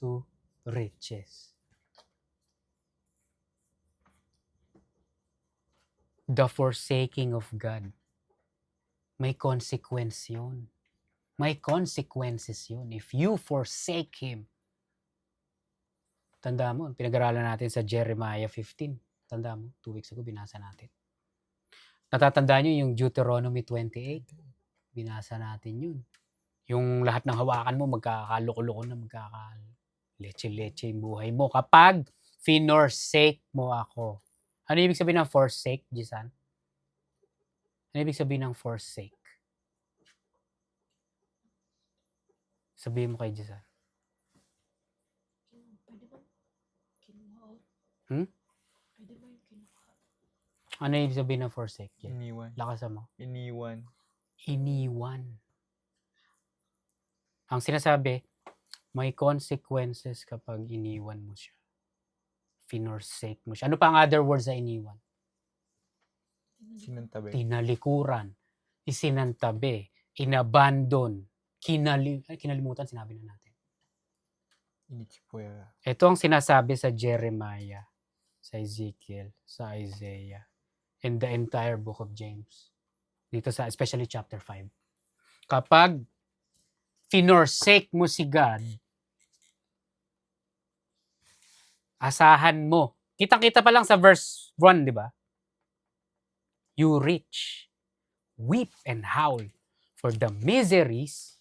to riches. The forsaking of God. May consequence yun. May consequences yun. If you forsake Him. Tanda mo, pinag-aralan natin sa Jeremiah 15. Tanda mo, 2 weeks ago binasa natin. Natatandaan nyo yung Deuteronomy 28. Binasa natin yun. Yung lahat ng hawakan mo, magkakaloko-loko na, leche-leche yung buhay mo. Kapag forsake mo ako. Ano ibig sabihin ng forsake, Jisan? Ano ibig sabihin ng forsake? Sabihin mo kay Jisan. Pwede ba kinuha? Pwede ba yung kinuha? Ano ibig sabihin ng forsake? Jen? Iniwan. Lakasan mo. Iniwan. Ang sinasabi, may consequences kapag iniwan mo siya. Forsake mo siya. Ano pa ang other words sa iniwan? Sinantabi. Tinalikuran, isinantabi, inabandon, kinalimutan, sinabi na natin. Inichipuera. Ito ang sinasabi sa Jeremiah, sa Ezekiel, sa Isaiah, and the entire book of James. Dito sa, especially chapter 5. Kapag forsake mo si God, asahan mo. Kitang-kita pa lang sa verse 1, di ba? You rich, weep and howl for the miseries.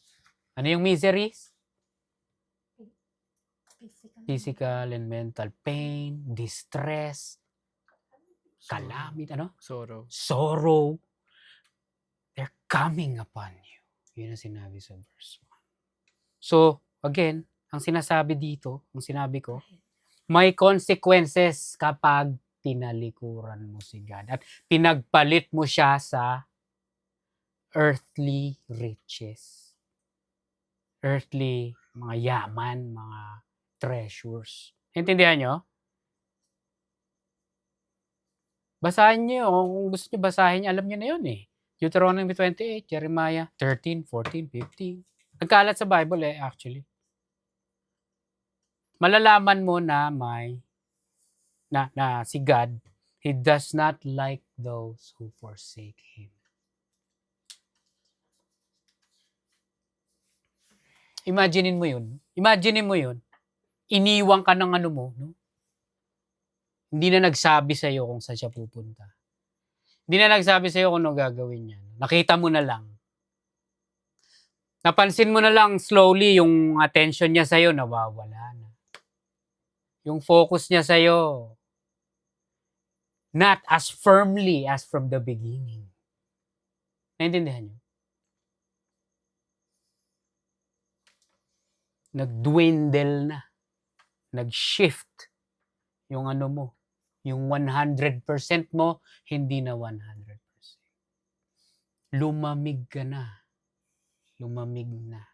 Ano yung miseries? Physical and mental pain, distress, calamity, sorrow. They're coming upon you. Yun ang sinabi sa verse 1. So, again, ang sinasabi dito, ang sinabi ko, may consequences kapag tinalikuran mo si God at pinagpalit mo siya sa earthly riches. Earthly, mga yaman, mga treasures. Intindihan nyo? Basahin nyo. Kung gusto nyo basahin, alam nyo na yun eh. Deuteronomy 28, Jeremiah 13, 14, 15. Nagkalat sa Bible actually. Malalaman mo na na si God, He does not like those who forsake Him. Imaginein mo yun. Imaginein mo yun. Iniwan ka ng ano mo, no? Hindi na nagsabi sa'yo kung saan siya pupunta. Hindi na nagsabi sa'yo kung ano gagawin niya. Nakita mo na lang. Napansin mo na lang slowly yung attention niya sa'yo nawawala na. Yung focus niya sa'yo, not as firmly as from the beginning. Naintindihan niyo? Nag-dwindle na. Nag-shift yung ano mo. Yung 100% mo, hindi na 100%. Lumamig ka na. Lumamig na.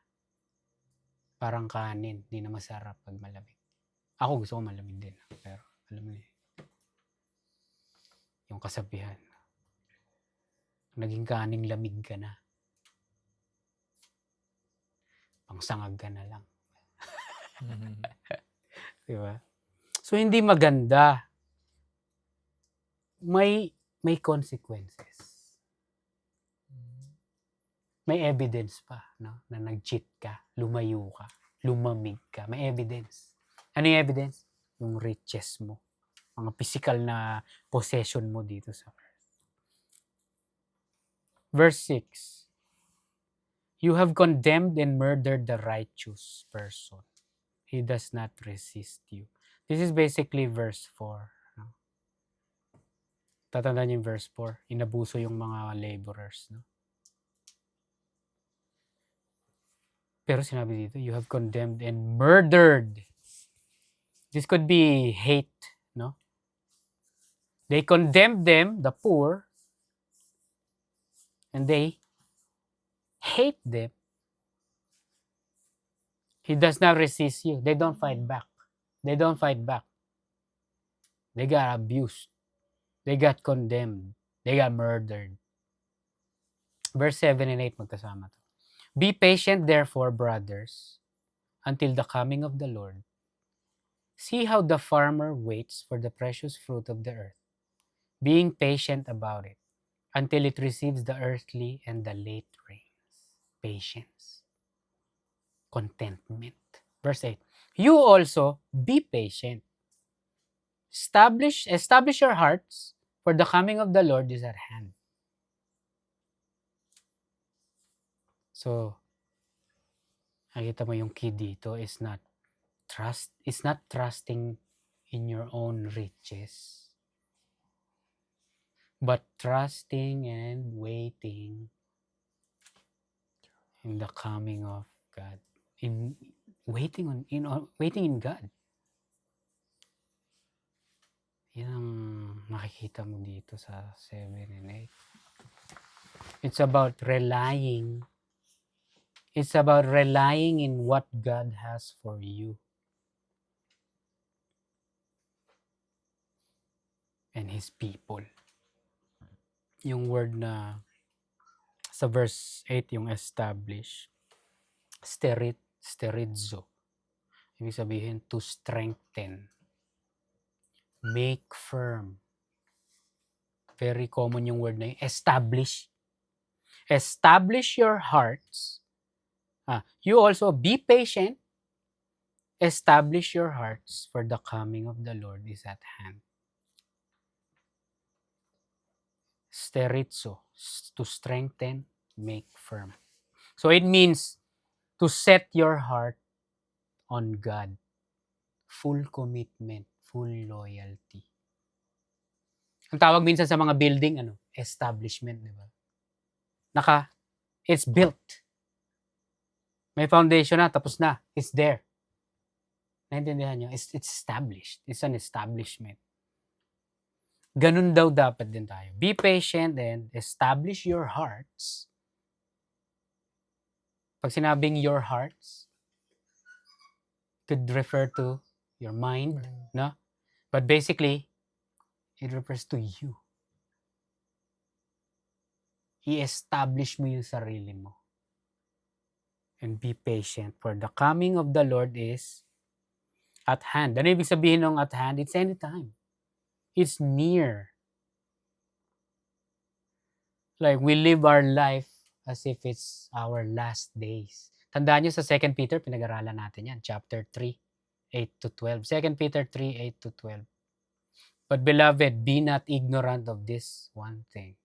Parang kanin. Hindi na masarap pag malamig. Ako gusto ko malamig din. Pero alam mo yung kasabihan. Naging kaning lamig ka na. Pangsangag ka na lang. Diba? So, hindi maganda. May consequences. May evidence pa, no? Na nag-cheat ka, lumayo ka, lumamig ka. May evidence. Ano yung evidence? Yung riches mo. Mga physical na possession mo dito sa earth. Verse 6. You have condemned and murdered the righteous person. He does not resist you. This is basically verse 4. No? Tatandaan niyo yung verse 4. Inabuso yung mga laborers. No? Pero sinabi dito, you have condemned and murdered. This could be hate. No? They condemned them, the poor, and they hate them. He does not resist you. They don't fight back. They don't fight back. They got abused. They got condemned. They got murdered. Verse 7 and 8 magkasama to. Be patient therefore, brothers, until the coming of the Lord. See how the farmer waits for the precious fruit of the earth, being patient about it, until it receives the earthly and the late rains. Patience. Contentment. Verse 8. You also be patient. Establish your hearts, for the coming of the Lord is at hand. So, nakita mo yung key dito is not trusting in your own riches, but trusting and waiting in the coming of God. Waiting in God. Yan ang makikita mo dito sa 7 and 8. It's about relying in what God has for you. And His people. Yung word na sa verse 8, yung establish, sterizo. Ibig sabihin, to strengthen. Make firm. Very common yung word na yun. Establish. Establish your hearts. You also be patient. Establish your hearts, for the coming of the Lord is at hand. Sterizo, to strengthen, make firm. So it means to set your heart on God. Full commitment, full loyalty. Ang tawag minsan sa mga building, establishment, di ba? It's built. May foundation na, tapos na. It's there. Naintindihan nyo? It's established. It's an establishment. Ganun daw dapat din tayo. Be patient and establish your hearts. Pag sinabing your hearts, could refer to your mind, no? But basically, it refers to you. I-establish mo yung sarili mo. And be patient, for the coming of the Lord is at hand. Ano ibig sabihin ng at hand? It's anytime. It's near. Like we live our life as if it's our last days. Tandaan nyo sa 2 Peter, pinag-aralan natin yan. Chapter 3, 8 to 12. 2 Peter 3, 8 to 12. But beloved, be not ignorant of this one thing,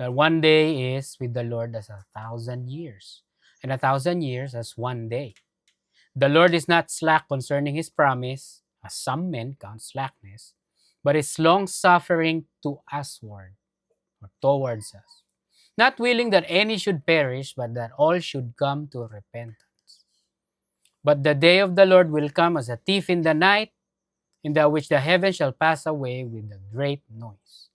that one day is with the Lord as 1,000 years, and 1,000 years as one day. The Lord is not slack concerning his promise, as some men count slackness, but is long-suffering to usward, or towards us, not willing that any should perish, but that all should come to repentance. But the day of the Lord will come as a thief in the night, in the which the heavens shall pass away with a great noise,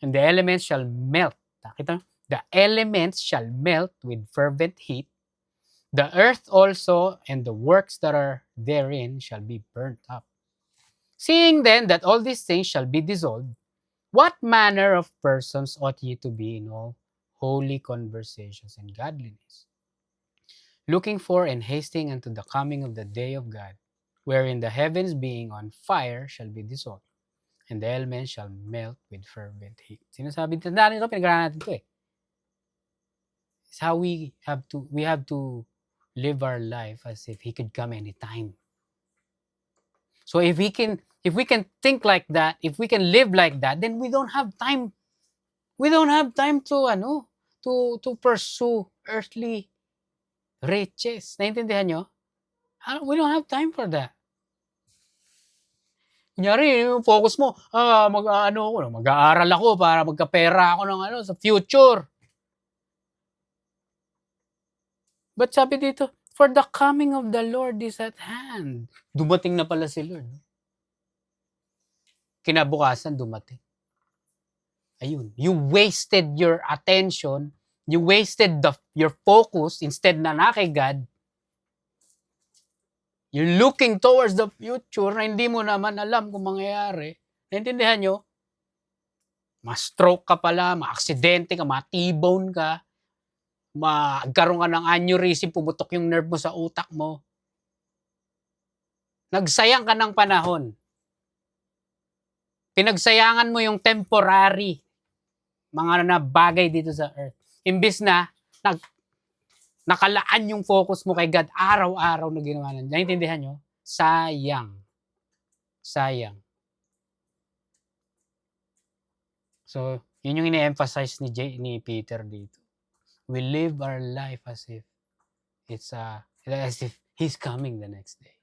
and the elements shall melt. Nakita? The elements shall melt with fervent heat. The earth also and the works that are therein shall be burnt up. Seeing then that all these things shall be dissolved, what manner of persons ought ye to be in all holy conversations and godliness, looking for and hasting unto the coming of the day of God, wherein the heavens being on fire shall be dissolved, and the elements shall melt with fervent heat. Sinasabi, tandaan nito, pinag-aralan natin ito eh. It's how we have to live our life as if He could come anytime. So if we can think like that, if we can live like that, then we don't have time. We don't have time to pursue earthly riches. Naintindihan nyo? We don't have time for that. Kunyari, yung focus mo, mag-aaral ako para magkapera ako ng sa future. But sabi dito, for the coming of the Lord is at hand. Dumating na pala si Lord. Kinabukasan, dumating. Ayun. You wasted your attention, you wasted your focus instead na kay God. You're looking towards the future na hindi mo naman alam kung mangyayari. Naintindihan nyo? Ma-stroke ka pala, ma-aksidente ka, ma-T-bone ka, magkaroon ka ng aneurysm, pumutok yung nerve mo sa utak mo. Nagsayang ka ng panahon. Pinagsayangan mo yung temporary mga bagay dito sa earth. Imbis na nakalaan yung focus mo kay God araw-araw na ginawa na. Naintindihan nyo? Sayang. Sayang. So, yun yung ine-emphasize ni Peter dito. We live our life as if He's coming the next day.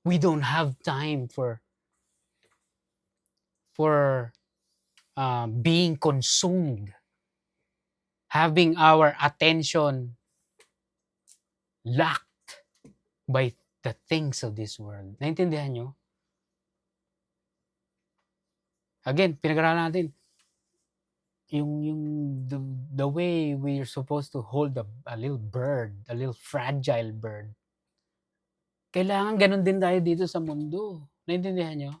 We don't have time for being consumed, having our attention locked by the things of this world. Naintindihan nyo? Again, pinag-aralan natin the way we're supposed to hold a little bird, a little fragile bird. Kailangan ganun din tayo dito sa mundo. Naintindihan nyo?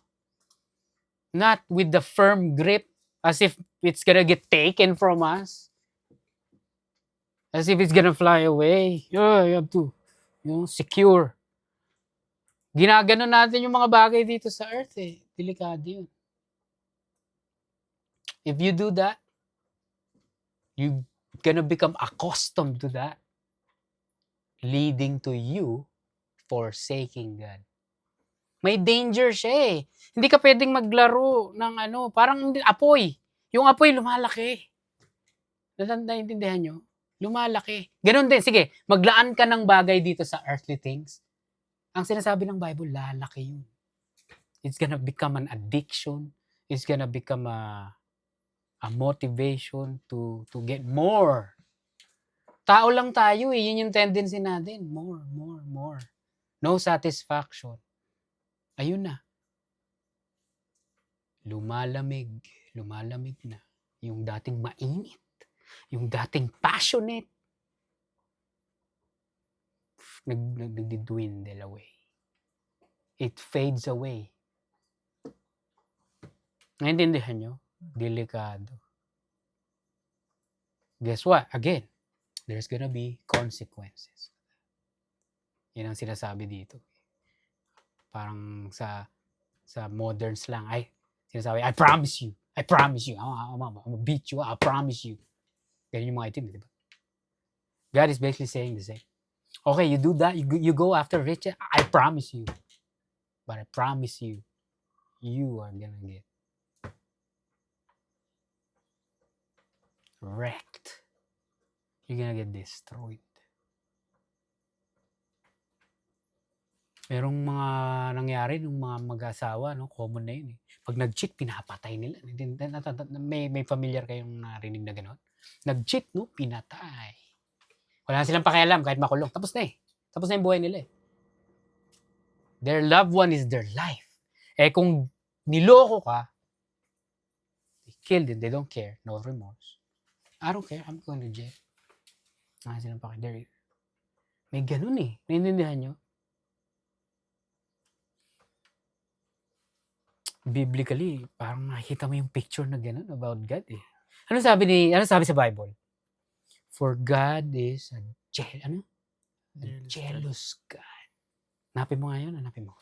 Not with the firm grip as if it's gonna get taken from us. As if it's gonna fly away. You have to, secure. Ginaganon natin yung mga bagay dito sa earth eh. Delikado yun. If you do that, you're gonna become accustomed to that, leading to you forsaking God. May danger siya eh. Hindi ka pwedeng maglaro ng parang apoy. Yung apoy lumalaki. Naintindihan nyo? Lumalaki. Ganun din. Sige, maglaan ka ng bagay dito sa earthly things. Ang sinasabi ng Bible, lalaki yun. It's gonna become an addiction. It's gonna become a motivation to get more. Tao lang tayo eh. Yun yung tendency natin. More. No satisfaction. Ayun na. Lumalamig na. Yung dating mainit. Yung dating passionate. Nag-dwindle away. It fades away. Naintindihan nyo? Delikado. Guess what? Again, there's gonna be consequences. Yan ang sinasabi dito. Parang sa modern slang, sinasabi, I promise you. I'm gonna beat you. I promise you. Ganyan yung mga itim, di ba? God is basically saying the same. Okay, you do that. You go after riches. I promise you. But I promise you, you are gonna get wrecked. You're gonna get destroyed. Merong mga nangyari nung mga mag-asawa, no? Common na yun eh. Pag nag-cheat, pinapatay nila. May familiar kayong narinig na gano'n? Nag-cheat, no? Pinatay. Wala na silang pakialam kahit makulong. Tapos na eh. Tapos na yung buhay nila eh. Their loved one is their life. Eh kung niloko ka, they kill them, they don't care, no remorse. I don't care, I'm going to jail. Wala silang pakialam. May ganun eh. Naiintindihan nyo? Biblically, parang nakikita mo yung picture na gano'n about God eh. Ano sabi sa Bible? For God is a jealous God. Hanapin mo nga yun, hanapin mo.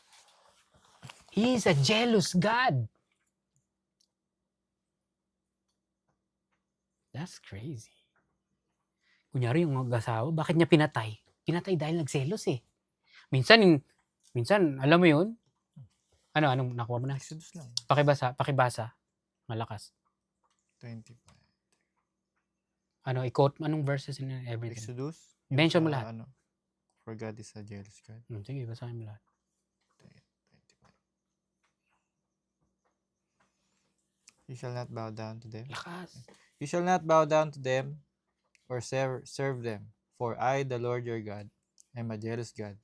He is a jealous God. That's crazy. Kunyari yung mag-asawa, bakit niya pinatay? Pinatay dahil nagselos eh. Minsan, alam mo yun? Anong nakuha mo na? Exodus lang. Pakibasa. Malakas. 25. I-quote, anong verses in everything? Exodus. Mention mo lahat. For God is a jealous God. Sige, basahin mo lahat. 25. You shall not bow down to them. Lakas. You shall not bow down to them or serve them. For I, the Lord your God, am a jealous God,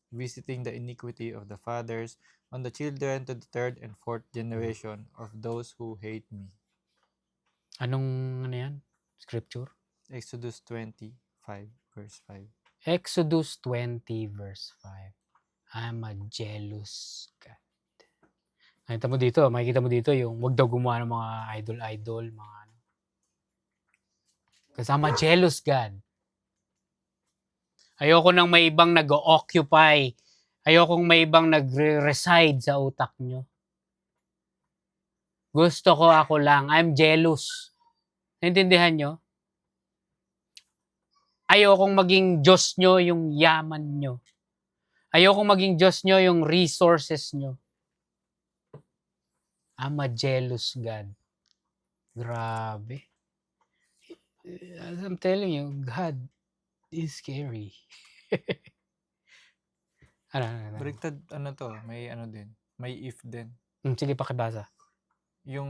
visiting the iniquity of the fathers on the children to the third and fourth generation of those who hate me. Anong yan? Scripture? Exodus 25, verse 5. Exodus 20, verse 5. I'm a jealous God. Makikita mo dito yung wag daw gumawa ng mga idol, mga ano. Kasi I'm a jealous God. Ayoko nang may ibang nag-occupy. Ayokong may ibang nagre-reside sa utak nyo. Gusto ko ako lang. I'm jealous. Naintindihan nyo? Ayokong maging Diyos nyo yung yaman nyo. Ayokong maging Diyos nyo yung resources nyo. I'm a jealous God. Grabe. As I'm telling you, God is scary. Ano? Baliktad, may din. May if din. Sige, pakibasa. Yung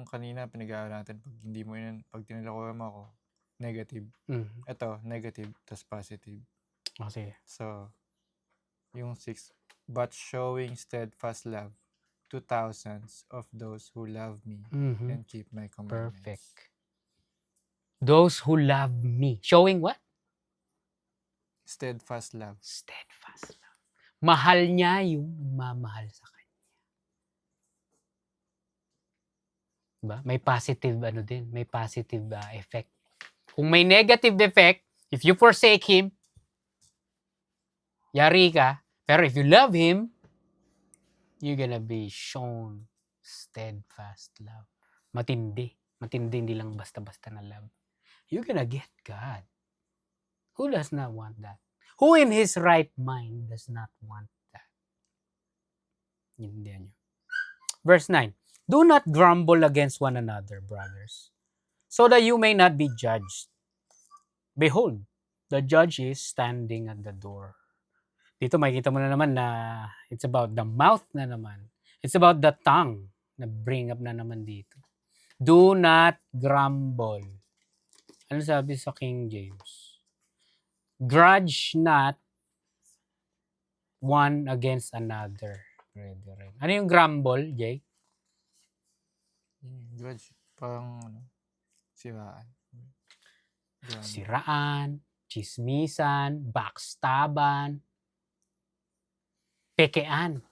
kanina pinag-aaral natin, pag tinalakuhan mo ako, negative. Ito, negative, tas positive. Sige. So, yung 6, but showing steadfast love to thousands of those who love me and keep my commandments. Perfect. Those who love me. Showing what? Steadfast love. Steadfast love. Mahal niya yung mamahal sa kanya. Diba? May positive din, may positive effect. Kung may negative effect, if you forsake Him, yari ka. Pero if you love Him, you're gonna be shown steadfast love. Matindi. Matindi, hindi lang basta-basta na love. You're gonna get God. Who does not want that? Who in his right mind does not want that? Hindi nyo. Verse 9. Do not grumble against one another, brothers, so that you may not be judged. Behold, the judge is standing at the door. Dito makikita mo na naman na it's about the mouth na naman. It's about the tongue na bring up na naman dito. Do not grumble. Ano sabi sa King James? Grudge not one against another, brethren. Ano yung grumble, Jay? Grudge. Parang, siraan. Siraan, chismisan, backstaban, pekean.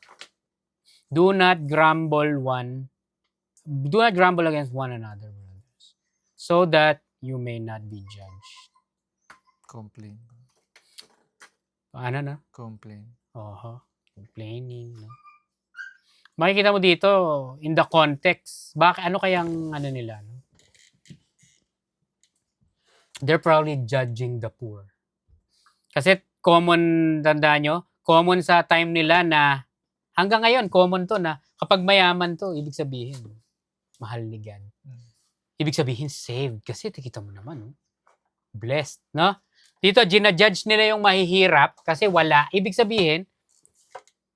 Do not grumble against one another, brothers, so that you may not be judged. Complain. Ano na? Complain. Complaining, no? Makikita mo dito, in the context, ano kayang nila, no? They're probably judging the poor. Kasi Common, tandaan nyo, common sa time nila na, hanggang ngayon, common to na, kapag mayaman to, ibig sabihin, mahal ni God. Ibig sabihin, saved. Kasi, tikita mo naman, oh. Blessed, no? Dito, ginajudge nila yung mahihirap kasi wala. Ibig sabihin,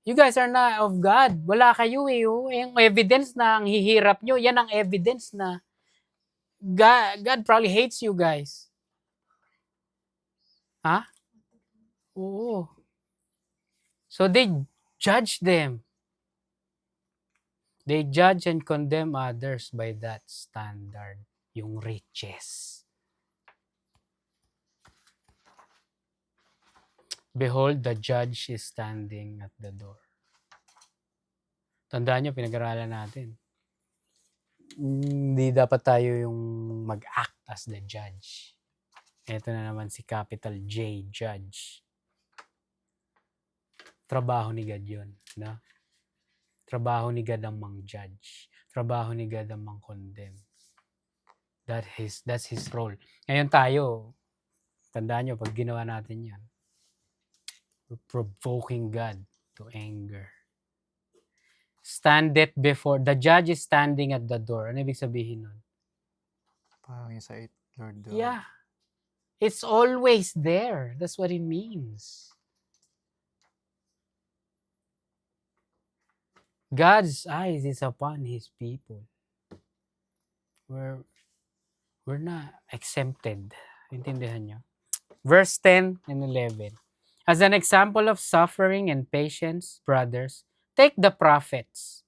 you guys are not of God. Wala kayo eh. Oh. Yung evidence na ang hihirap nyo, yan ang evidence na God probably hates you guys. Ha? Oo. So they judge them. They judge and condemn others by that standard. Yung riches. Behold, the judge is standing at the door. Tandaan nyo, pinag-aralan natin. Hindi dapat tayo yung mag-act as the judge. Ito na naman si capital J, judge. Trabaho ni God yun. No? Trabaho ni God ang mang-judge. Trabaho ni God ang mang-condemn. That's his role. Ngayon tayo, tandaan nyo, pag ginawa natin yan, we're provoking God to anger. Standeth before, the judge is standing at the door. Ano ibig sabihin nun? Parang yung sa Lord door. Yeah. It's always there. That's what it means. God's eyes is upon His people. We're not exempted. Intindihan nyo? Verse 10 and 11. As an example of suffering and patience, brothers, take the prophets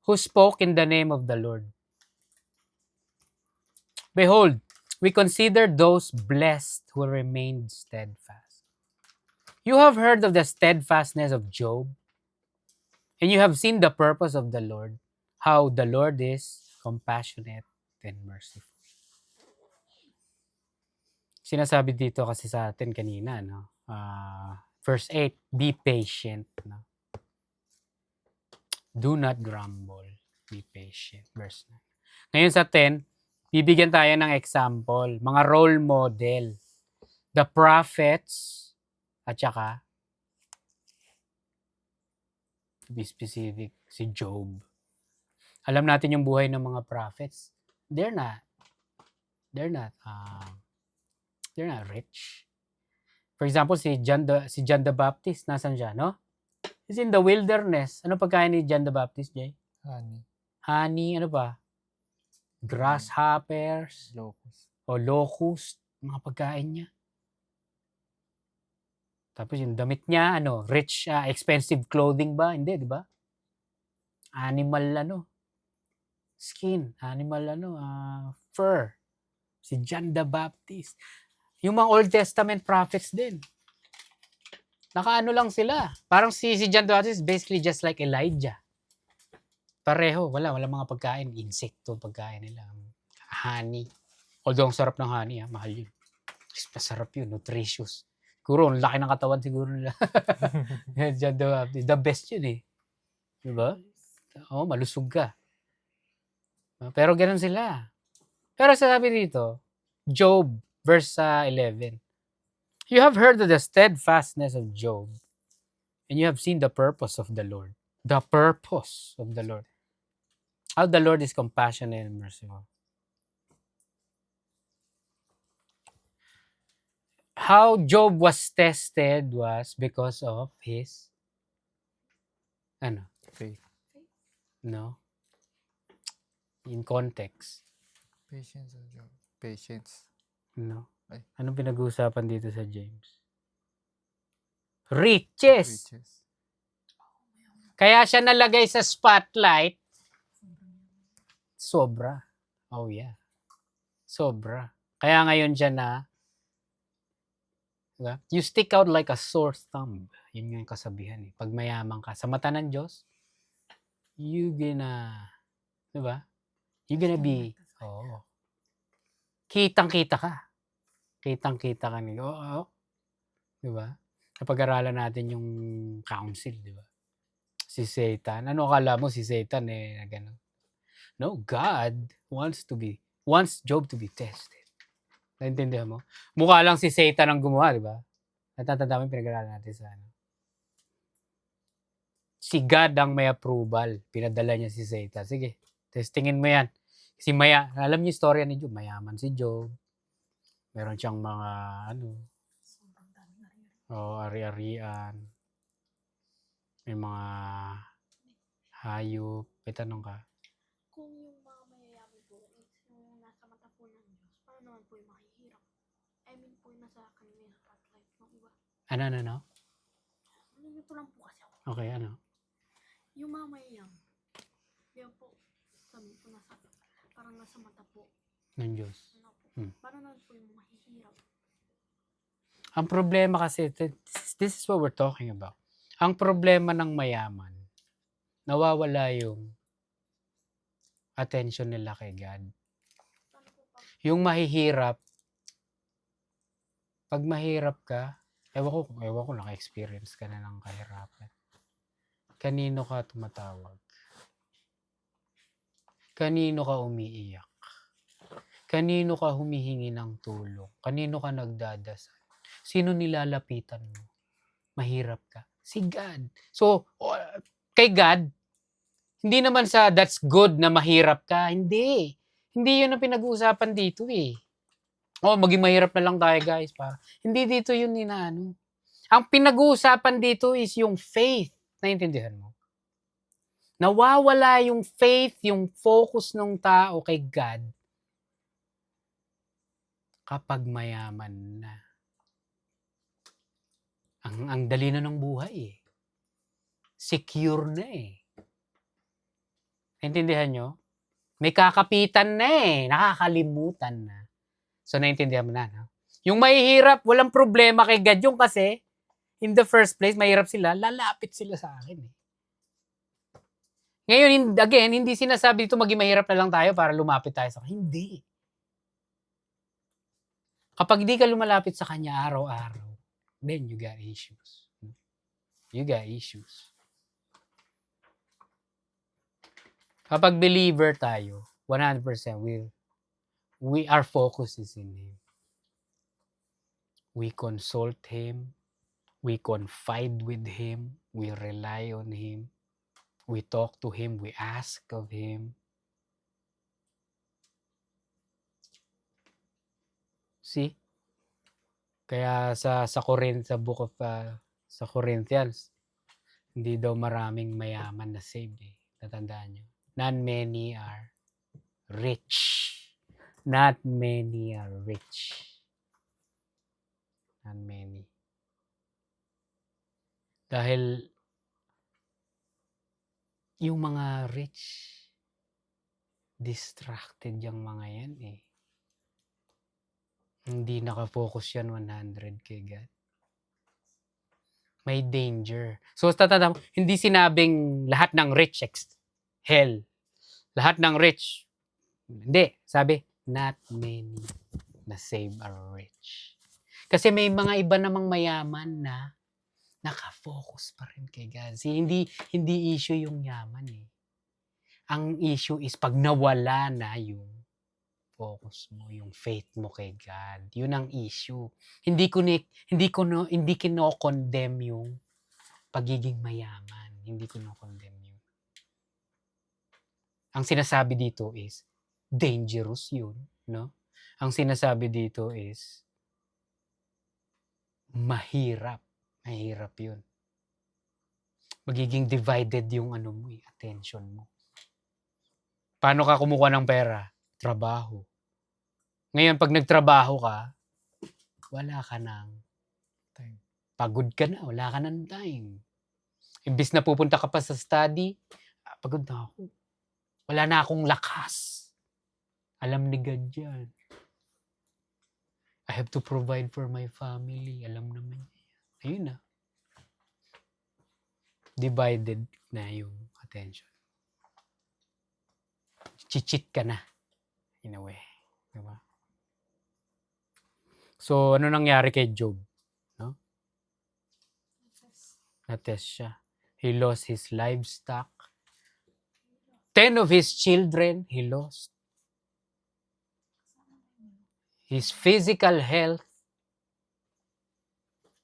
who spoke in the name of the Lord. Behold, we consider those blessed who remained steadfast. You have heard of the steadfastness of Job, and you have seen the purpose of the Lord, how the Lord is compassionate and merciful. Sinasabi dito kasi sa atin kanina, no? Verse 8, be patient. No? Do not grumble. Be patient. Verse 9. Ngayon sa 10, bibigyan tayo ng example. Mga role model. The prophets, at saka, to be specific, si Job. Alam natin yung buhay ng mga prophets. They're not rich. For example, si John the Baptist, nasan siya, no? He's in the wilderness. Ano pagkain ni John the Baptist, Jay? Honey, ano pa? Grasshoppers. Locust. Mga pagkain niya. Tapos yung damit niya, rich, expensive clothing ba? Hindi, di ba? Animal, skin. Animal, fur. Si John the Baptist. Yung mga Old Testament prophets din. Nakaano lang sila. Parang si John the Baptist basically just like Elijah. Pareho. Wala mga pagkain. Insekto pagkain nila. Honey. Although ang sarap ng honey, mahal yun. Masarap yun. Nutritious. Siguro, ang laki ng katawan siguro nila. John the Baptist. The best yun eh. Diba? Oo, malusog ka. Pero ganun sila. Pero sabi dito, Job, verse 11. You have heard of the steadfastness of Job, and you have seen the purpose of the Lord. The purpose of the Lord. How the Lord is compassionate and merciful. How Job was tested was because of his faith. No? In context. Patience of Job. Patience. No? Ay. Anong pinag-uusapan dito sa James? Riches. Kaya siya nalagay sa spotlight. Sobra. Oh yeah. Sobra. Kaya ngayon siya na, diba? You stick out like a sore thumb. Yun yung kasabihan eh. Pag mayaman ka, sa mata ng Diyos, you gonna, diba? You gonna be, kitang-kita ka. Kitang-kita ka ni, diba? Napag-aralan natin yung council, diba? Si Satan. Ano akala mo si Satan gano'n? No, God wants Job to be tested. Naintindihan mo? Mukha lang si Satan ang gumawa, diba? Natatanda mo yung pinag-aralan natin sa ano. Si God ang may approval. Pinadala niya si Satan. Sige, testingin mo yan. Si alam niyo yung story ni Job. Mayaman si Job. Meron siyang mga, Sobrang dami na rin. ari-arian. May mga hayop. May tanong ka. Kung yung mga mayayaman po, is yung nasa mata po ng Diyos, paano naman po yung mahihirap? I mean po yung nasa kanila yung spotlight ng iba. Ano? Ano po lang po kasi ako. Okay, ano? Yung mga mayayaman, yan po, sabi po parang nasa mata po. Ng Diyos. Ano po? Hmm. Paano naman po yung mahihirap? Ang problema kasi, this is what we're talking about. Ang problema ng mayaman, nawawala yung attention nila kay God. Paano po pag Yung mahihirap, pag mahirap ka, ewan ko naka-experience ka na ng kahirapan. Kanino ka tumatawag? Kanino ka umiiyak? Kanino ka humihingi ng tulong? Kanino ka nagdadasal? Sino nilalapitan mo? Mahirap ka? Si God. So, kay God, hindi naman sa that's good na mahirap ka. Hindi. Hindi yun ang pinag-uusapan dito eh. Maging mahirap na lang tayo guys. Hindi dito yun inaano. Ang pinag-uusapan dito is yung faith. Naintindihan mo? Nawawala yung faith, yung focus ng tao kay God kapag mayaman na. Ang dali na ng buhay eh. Secure na eh. Naintindihan nyo? May kakapitan na eh. Nakakalimutan na. So, naintindihan mo na, no? Yung mahihirap, walang problema kay God. Yung kasi, in the first place, mahirap sila, lalapit sila sa akin eh. Ngayon, again, hindi sinasabi dito maging mahirap na lang tayo para lumapit tayo sa kanya. Hindi. Kapag hindi ka lumalapit sa kanya araw-araw, then you got issues. You got issues. Kapag believer tayo, 100% our focus is in Him. We consult Him. We confide with Him. We rely on Him. We talk to Him. We ask of Him. See? Kaya sa book of sa Corinthians, hindi daw maraming mayaman na saved eh. Tatandaan nyo. Not many are rich. Not many are rich. Not many. Dahil yung mga rich, distracted yung mga yan eh. Hindi nakafocus yan 100 kay God. May danger. So, tatanda mo, hindi sinabing lahat ng rich hell. Lahat ng rich. Hindi. Sabi, not many na save are rich. Kasi may mga iba namang mayaman na nakafocus pa rin kay God. Hindi issue yung yaman eh. Ang issue is pag nawala na yung focus mo, yung faith mo kay God. Yun ang issue. Hindi kino-condemn yung pagiging mayaman. Hindi kino-condemn yun. Ang sinasabi dito is dangerous yun, no? Ang sinasabi dito is mahirap. Mahirap yun. Magiging divided yung attention mo. Paano ka kumukuha ng pera? Trabaho. Ngayon, pag nagtrabaho ka, wala ka ng time. Pagod ka na, wala ka ng time. Imbis na pupunta ka pa sa study, pagod na ako. Wala na akong lakas. Alam ni God yan. I have to provide for my family. Alam naman niya. Ayun na. Divided na yung attention. Chichit ka na. In a way. Diba? So, ano nangyari kay Job? No? Na-test siya. He lost his livestock. 10 of his children, he lost. His physical health.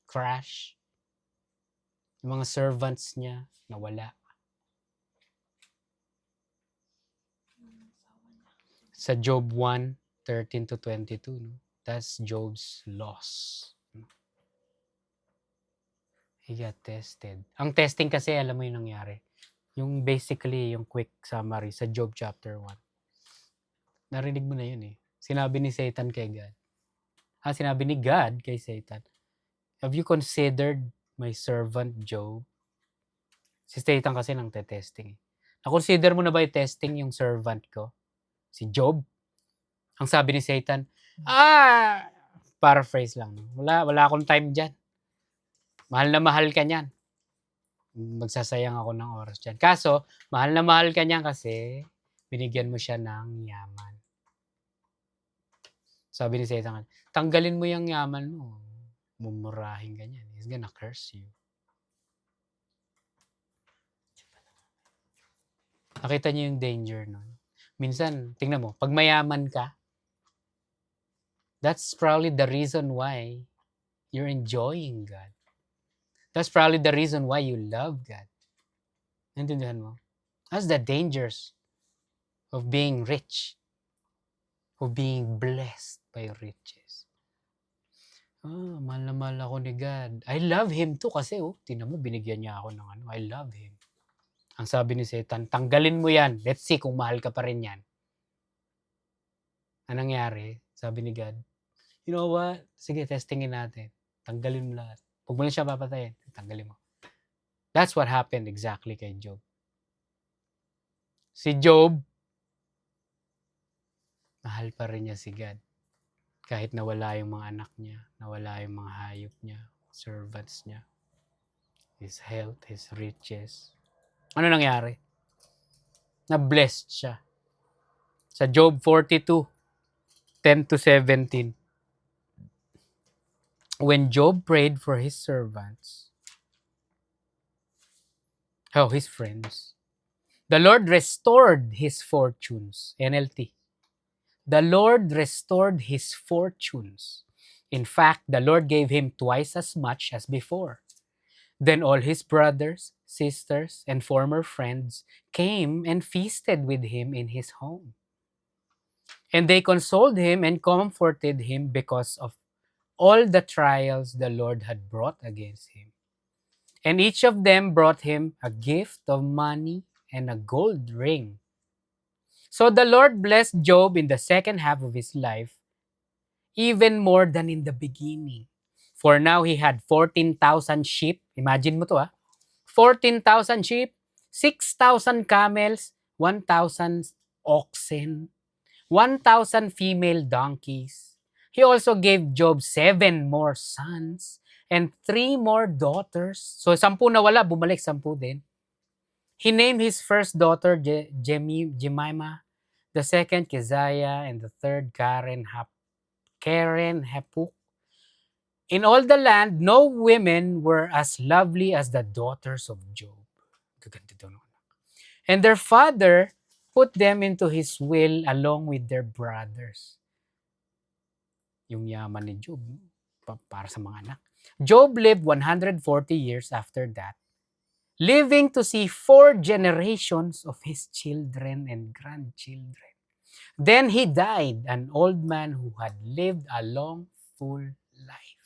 crash. Yung mga servants niya, nawala. Sa Job 1:13-22, no? That's Job's loss. He got tested. Ang testing kasi, alam mo yung nangyari. Yung basically, yung quick summary sa Job chapter 1. Narinig mo na yun eh. Sinabi ni Satan kay God. Sinabi ni God kay Satan, have you considered my servant Job? Si Satan kasi nang testing. Na-consider mo na ba i-testing yung servant ko? Si Job? Ang sabi ni Satan, paraphrase lang. Wala akong time dyan. Mahal na mahal ka niyan. Magsasayang ako ng oras dyan. Kaso, mahal na mahal ka niyan kasi binigyan mo siya ng yaman. Sabi ni Satan, tanggalin mo yung yaman mo. Mumurahin ka niyan. He's gonna curse you. Nakita niyo yung danger nun. Minsan, tingnan mo, pag mayaman ka, that's probably the reason why you're enjoying God. That's probably the reason why you love God. Naintindihan mo? That's the dangers of being rich, of being blessed by riches. Mahal na mahal ako ni God. I love Him too kasi tingnan mo, binigyan niya ako ng ano. I love Him. Ang sabi ni Satan, tanggalin mo yan. Let's see kung mahal ka pa rin yan. Anong nangyari? Sabi ni God, you know what? Sige, testingin natin. Tanggalin mo lahat. Huwag mo lang siya papatayin. Tanggalin mo. That's what happened exactly kay Job. Si Job, mahal pa rin niya si God. Kahit nawala yung mga anak niya, nawala yung mga hayop niya, servants niya, his health, his riches. Ano nangyari? Na-blessed siya. Sa Job 42:10-17. When Job prayed for his servants, his friends, the Lord restored his fortunes. NLT. The Lord restored his fortunes. In fact, the Lord gave him twice as much as before. Then all his brothers, sisters, and former friends came and feasted with him in his home. And they consoled him and comforted him because of all the trials the Lord had brought against him. And each of them brought him a gift of money and a gold ring. So the Lord blessed Job in the second half of his life, even more than in the beginning. For now he had 14,000 sheep. Imagine mo to 14,000 sheep, 6,000 camels, 1,000 oxen, 1,000 female donkeys. He also gave Job 7 more sons and 3 more daughters. So 10 na wala, bumalik 10 din. He named his first daughter Jemima, the second Keziah, and the third Karen Hapuk. In all the land, no women were as lovely as the daughters of Job. And their father put them into his will along with their brothers. Yung yaman ni Job, para sa mga anak. Job lived 140 years after that, living to see 4 generations of his children and grandchildren. Then he died, an old man who had lived a long, full life.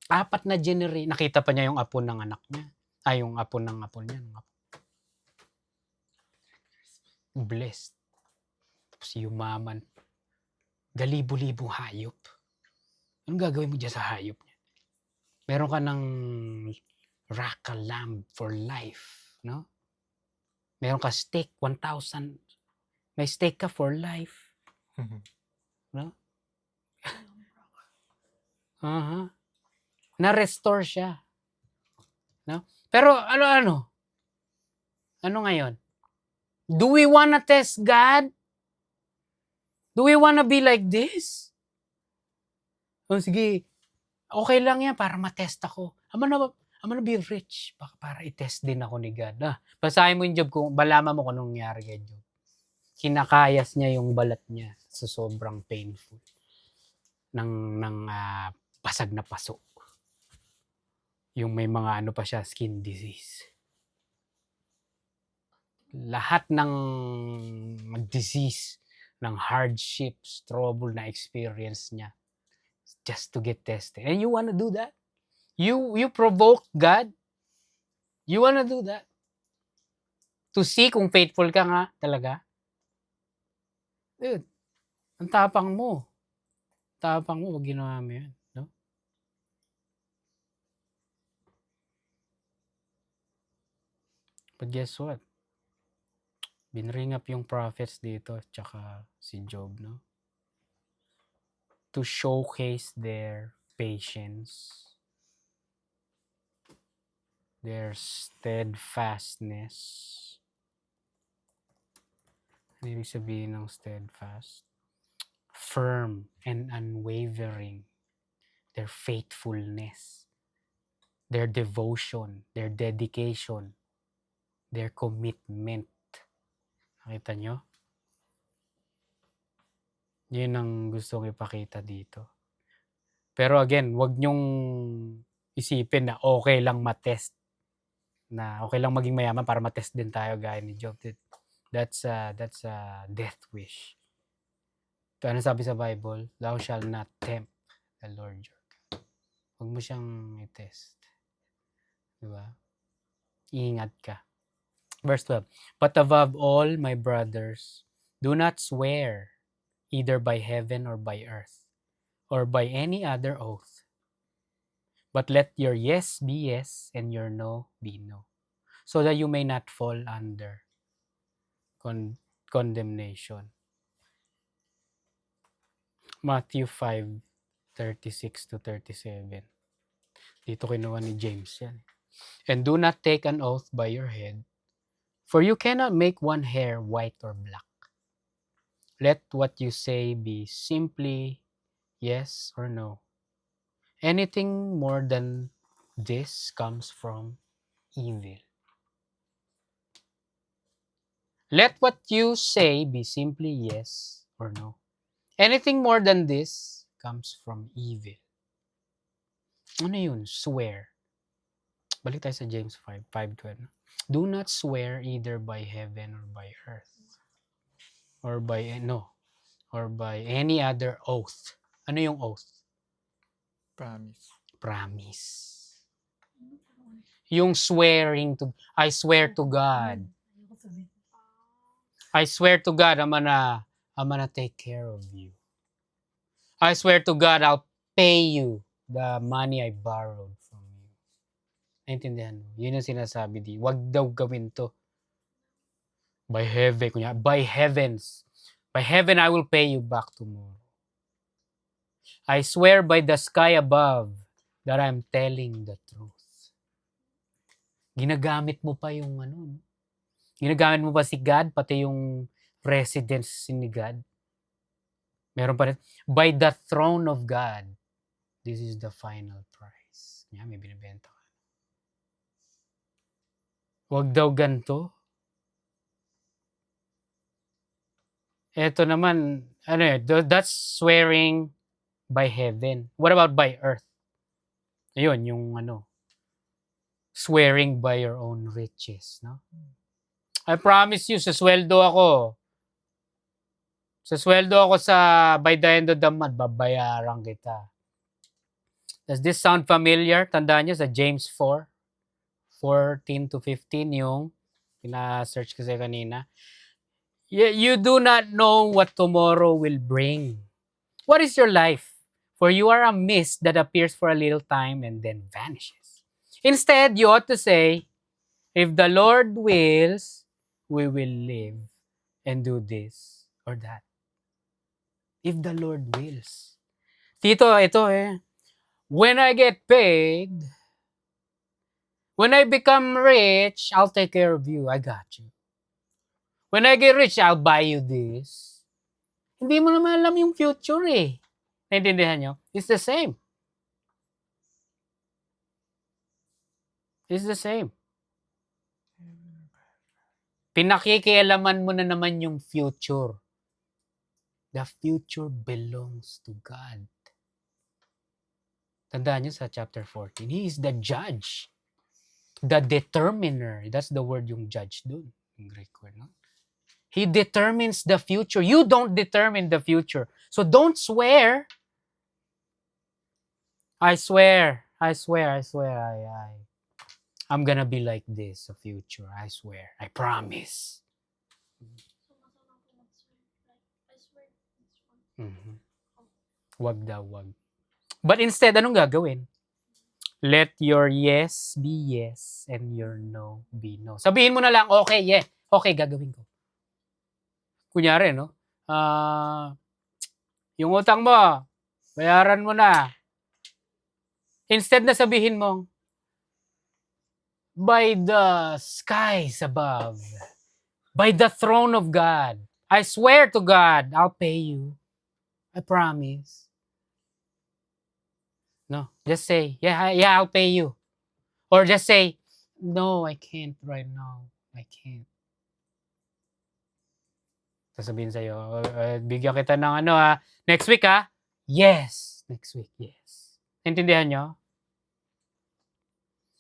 4 na generation. Nakita pa niya yung apo ng anak niya. Yung apo ng apo niya. Blessed. Tapos yumaman. Galibo-libong hayop. Anong gagawin mo dyan sa hayop niya? Meron ka ng rack lamb for life, no? Meron ka steak, 1,000. May steak ka for life. No? Na-restore siya. No? Pero ano? Ano ngayon? Do we wanna test God? Do we wanna be like this? Sige, okay lang yan para matest ako. I'm gonna be rich para i-test din ako ni God. Basahin mo yung Job kung malaman mo kung anong nangyari kay Job. Kinakayas niya yung balat niya sa sobrang painful ng Pasag na paso. Yung may mga ano pa siya, skin disease. Lahat ng disease, ng hardships, trouble na experience niya just to get tested. And you wanna do that? You provoke God? You wanna do that? To see kung faithful ka nga talaga? Dude, ang tapang mo. Tapang mo, wag ginawa mo yan. No? But guess what? Binring up yung prophets dito, tsaka si Job, no? To showcase their patience, their steadfastness. Ano ibig sabihin ng steadfast? Firm and unwavering. Their faithfulness, their devotion, their dedication, their commitment. Nakita nyo? Yun ang gusto kong ipakita dito. Pero again, wag nyong isipin na okay lang matest. Na okay lang maging mayaman para matest din tayo gaya ni Job. That's a death wish. Pero ano sabi sa Bible? Thou shalt not tempt the Lord your God. Huwag mo siyang i-test. Diba? Ingat ka. Verse 12. But above all, my brothers, do not swear either by heaven or by earth, or by any other oath. But let your yes be yes, and your no be no, so that you may not fall under condemnation. Matthew 5:36-37. Dito kinuha ni James yan. And do not take an oath by your head, for you cannot make one hair white or black. Let what you say be simply yes or no. Anything more than this comes from evil. Let what you say be simply yes or no. Anything more than this comes from evil. Ano yun? Swear. Balik tayo sa James 5:5-12. Do not swear either by heaven or by earth, or by any other oath. Ano yung oath? Promise. Yung swearing to, I swear to God. I swear to God, I'm gonna take care of you. I swear to God, I'll pay you the money I borrowed from you. Naintindihan mo? Yun yung sinasabi di. Wag daw gawin to. By heaven, kunya, by heavens. By heaven, I will pay you back tomorrow. I swear by the sky above that I'm telling the truth. Ginagamit mo pa yung ano. Ginagamit mo pa si God, pati yung residence ni God. Meron pa rin. By the throne of God, this is the final price. Kaya may binibenta ka. Huwag daw ganito. Ito naman, ano yun, that's swearing by heaven. What about by earth? Ayun, yung ano, swearing by your own riches, no? I promise you, sa sweldo ako by the end of the month, babayaran kita. Does this sound familiar? Tandaan nyo sa James 4:14-15, yung pina-search kasi kanina. You do not know what tomorrow will bring. What is your life? For you are a mist that appears for a little time and then vanishes. Instead, you ought to say, if the Lord wills, we will live and do this or that. If the Lord wills. Tito, ito when I get paid, when I become rich, I'll take care of you. I got you. When I get rich, I'll buy you this. Hindi mo naman alam yung future eh. Naintindihan nyo? It's the same. It's the same. Pinakikialaman mo na naman yung future. The future belongs to God. Tandaan nyo sa chapter 14, He is the judge. The determiner. That's the word yung judge dun. Yung Greek word, no? He determines the future. You don't determine the future. So don't swear. I swear. I'm gonna be like this sa future. I swear. I promise. So, masama po mag-swear. Like, I swear this one. Mhm. Wag daw, wag. But instead, anong gagawin? Let your yes be yes and your no be no. Sabihin mo na lang, okay, yeah. Okay, gagawin ko. Kunyari, no? Yung utang mo, bayaran mo na. Instead na sabihin mo, by the skies above, by the throne of God, I swear to God, I'll pay you. I promise. No, just say, yeah, I'll pay you. Or just say, no, I can't right now. I can't. Sasabihin sa'yo, bigyan kita ng next week Yes, next week, yes. Intindihan nyo?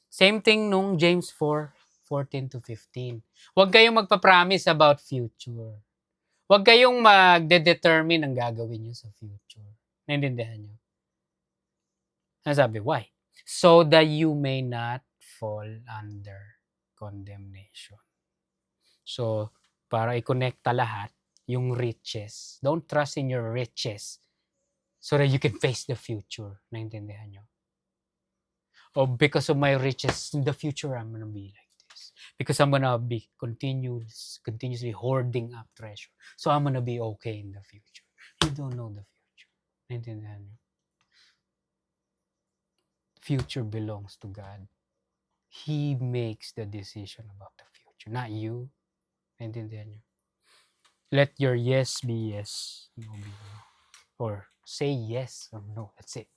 Same thing nung James 4:14-15. Huwag kayong magpa-promise about future. Huwag kayong magde-determine ang gagawin nyo sa future. Naintindihan nyo? Ano sabi? Why? So that you may not fall under condemnation. So, para i-connecta lahat, yung riches. Don't trust in your riches so that you can face the future. Naintindihan nyo? Oh, because of my riches, in the future, I'm gonna be like this. Because I'm gonna be continuously hoarding up treasure. So I'm gonna be okay in the future. You don't know the future. Naintindihan nyo? Future belongs to God. He makes the decision about the future, not you. Naintindihan nyo? Let your yes be yes, no be no. Or say yes or no. That's it.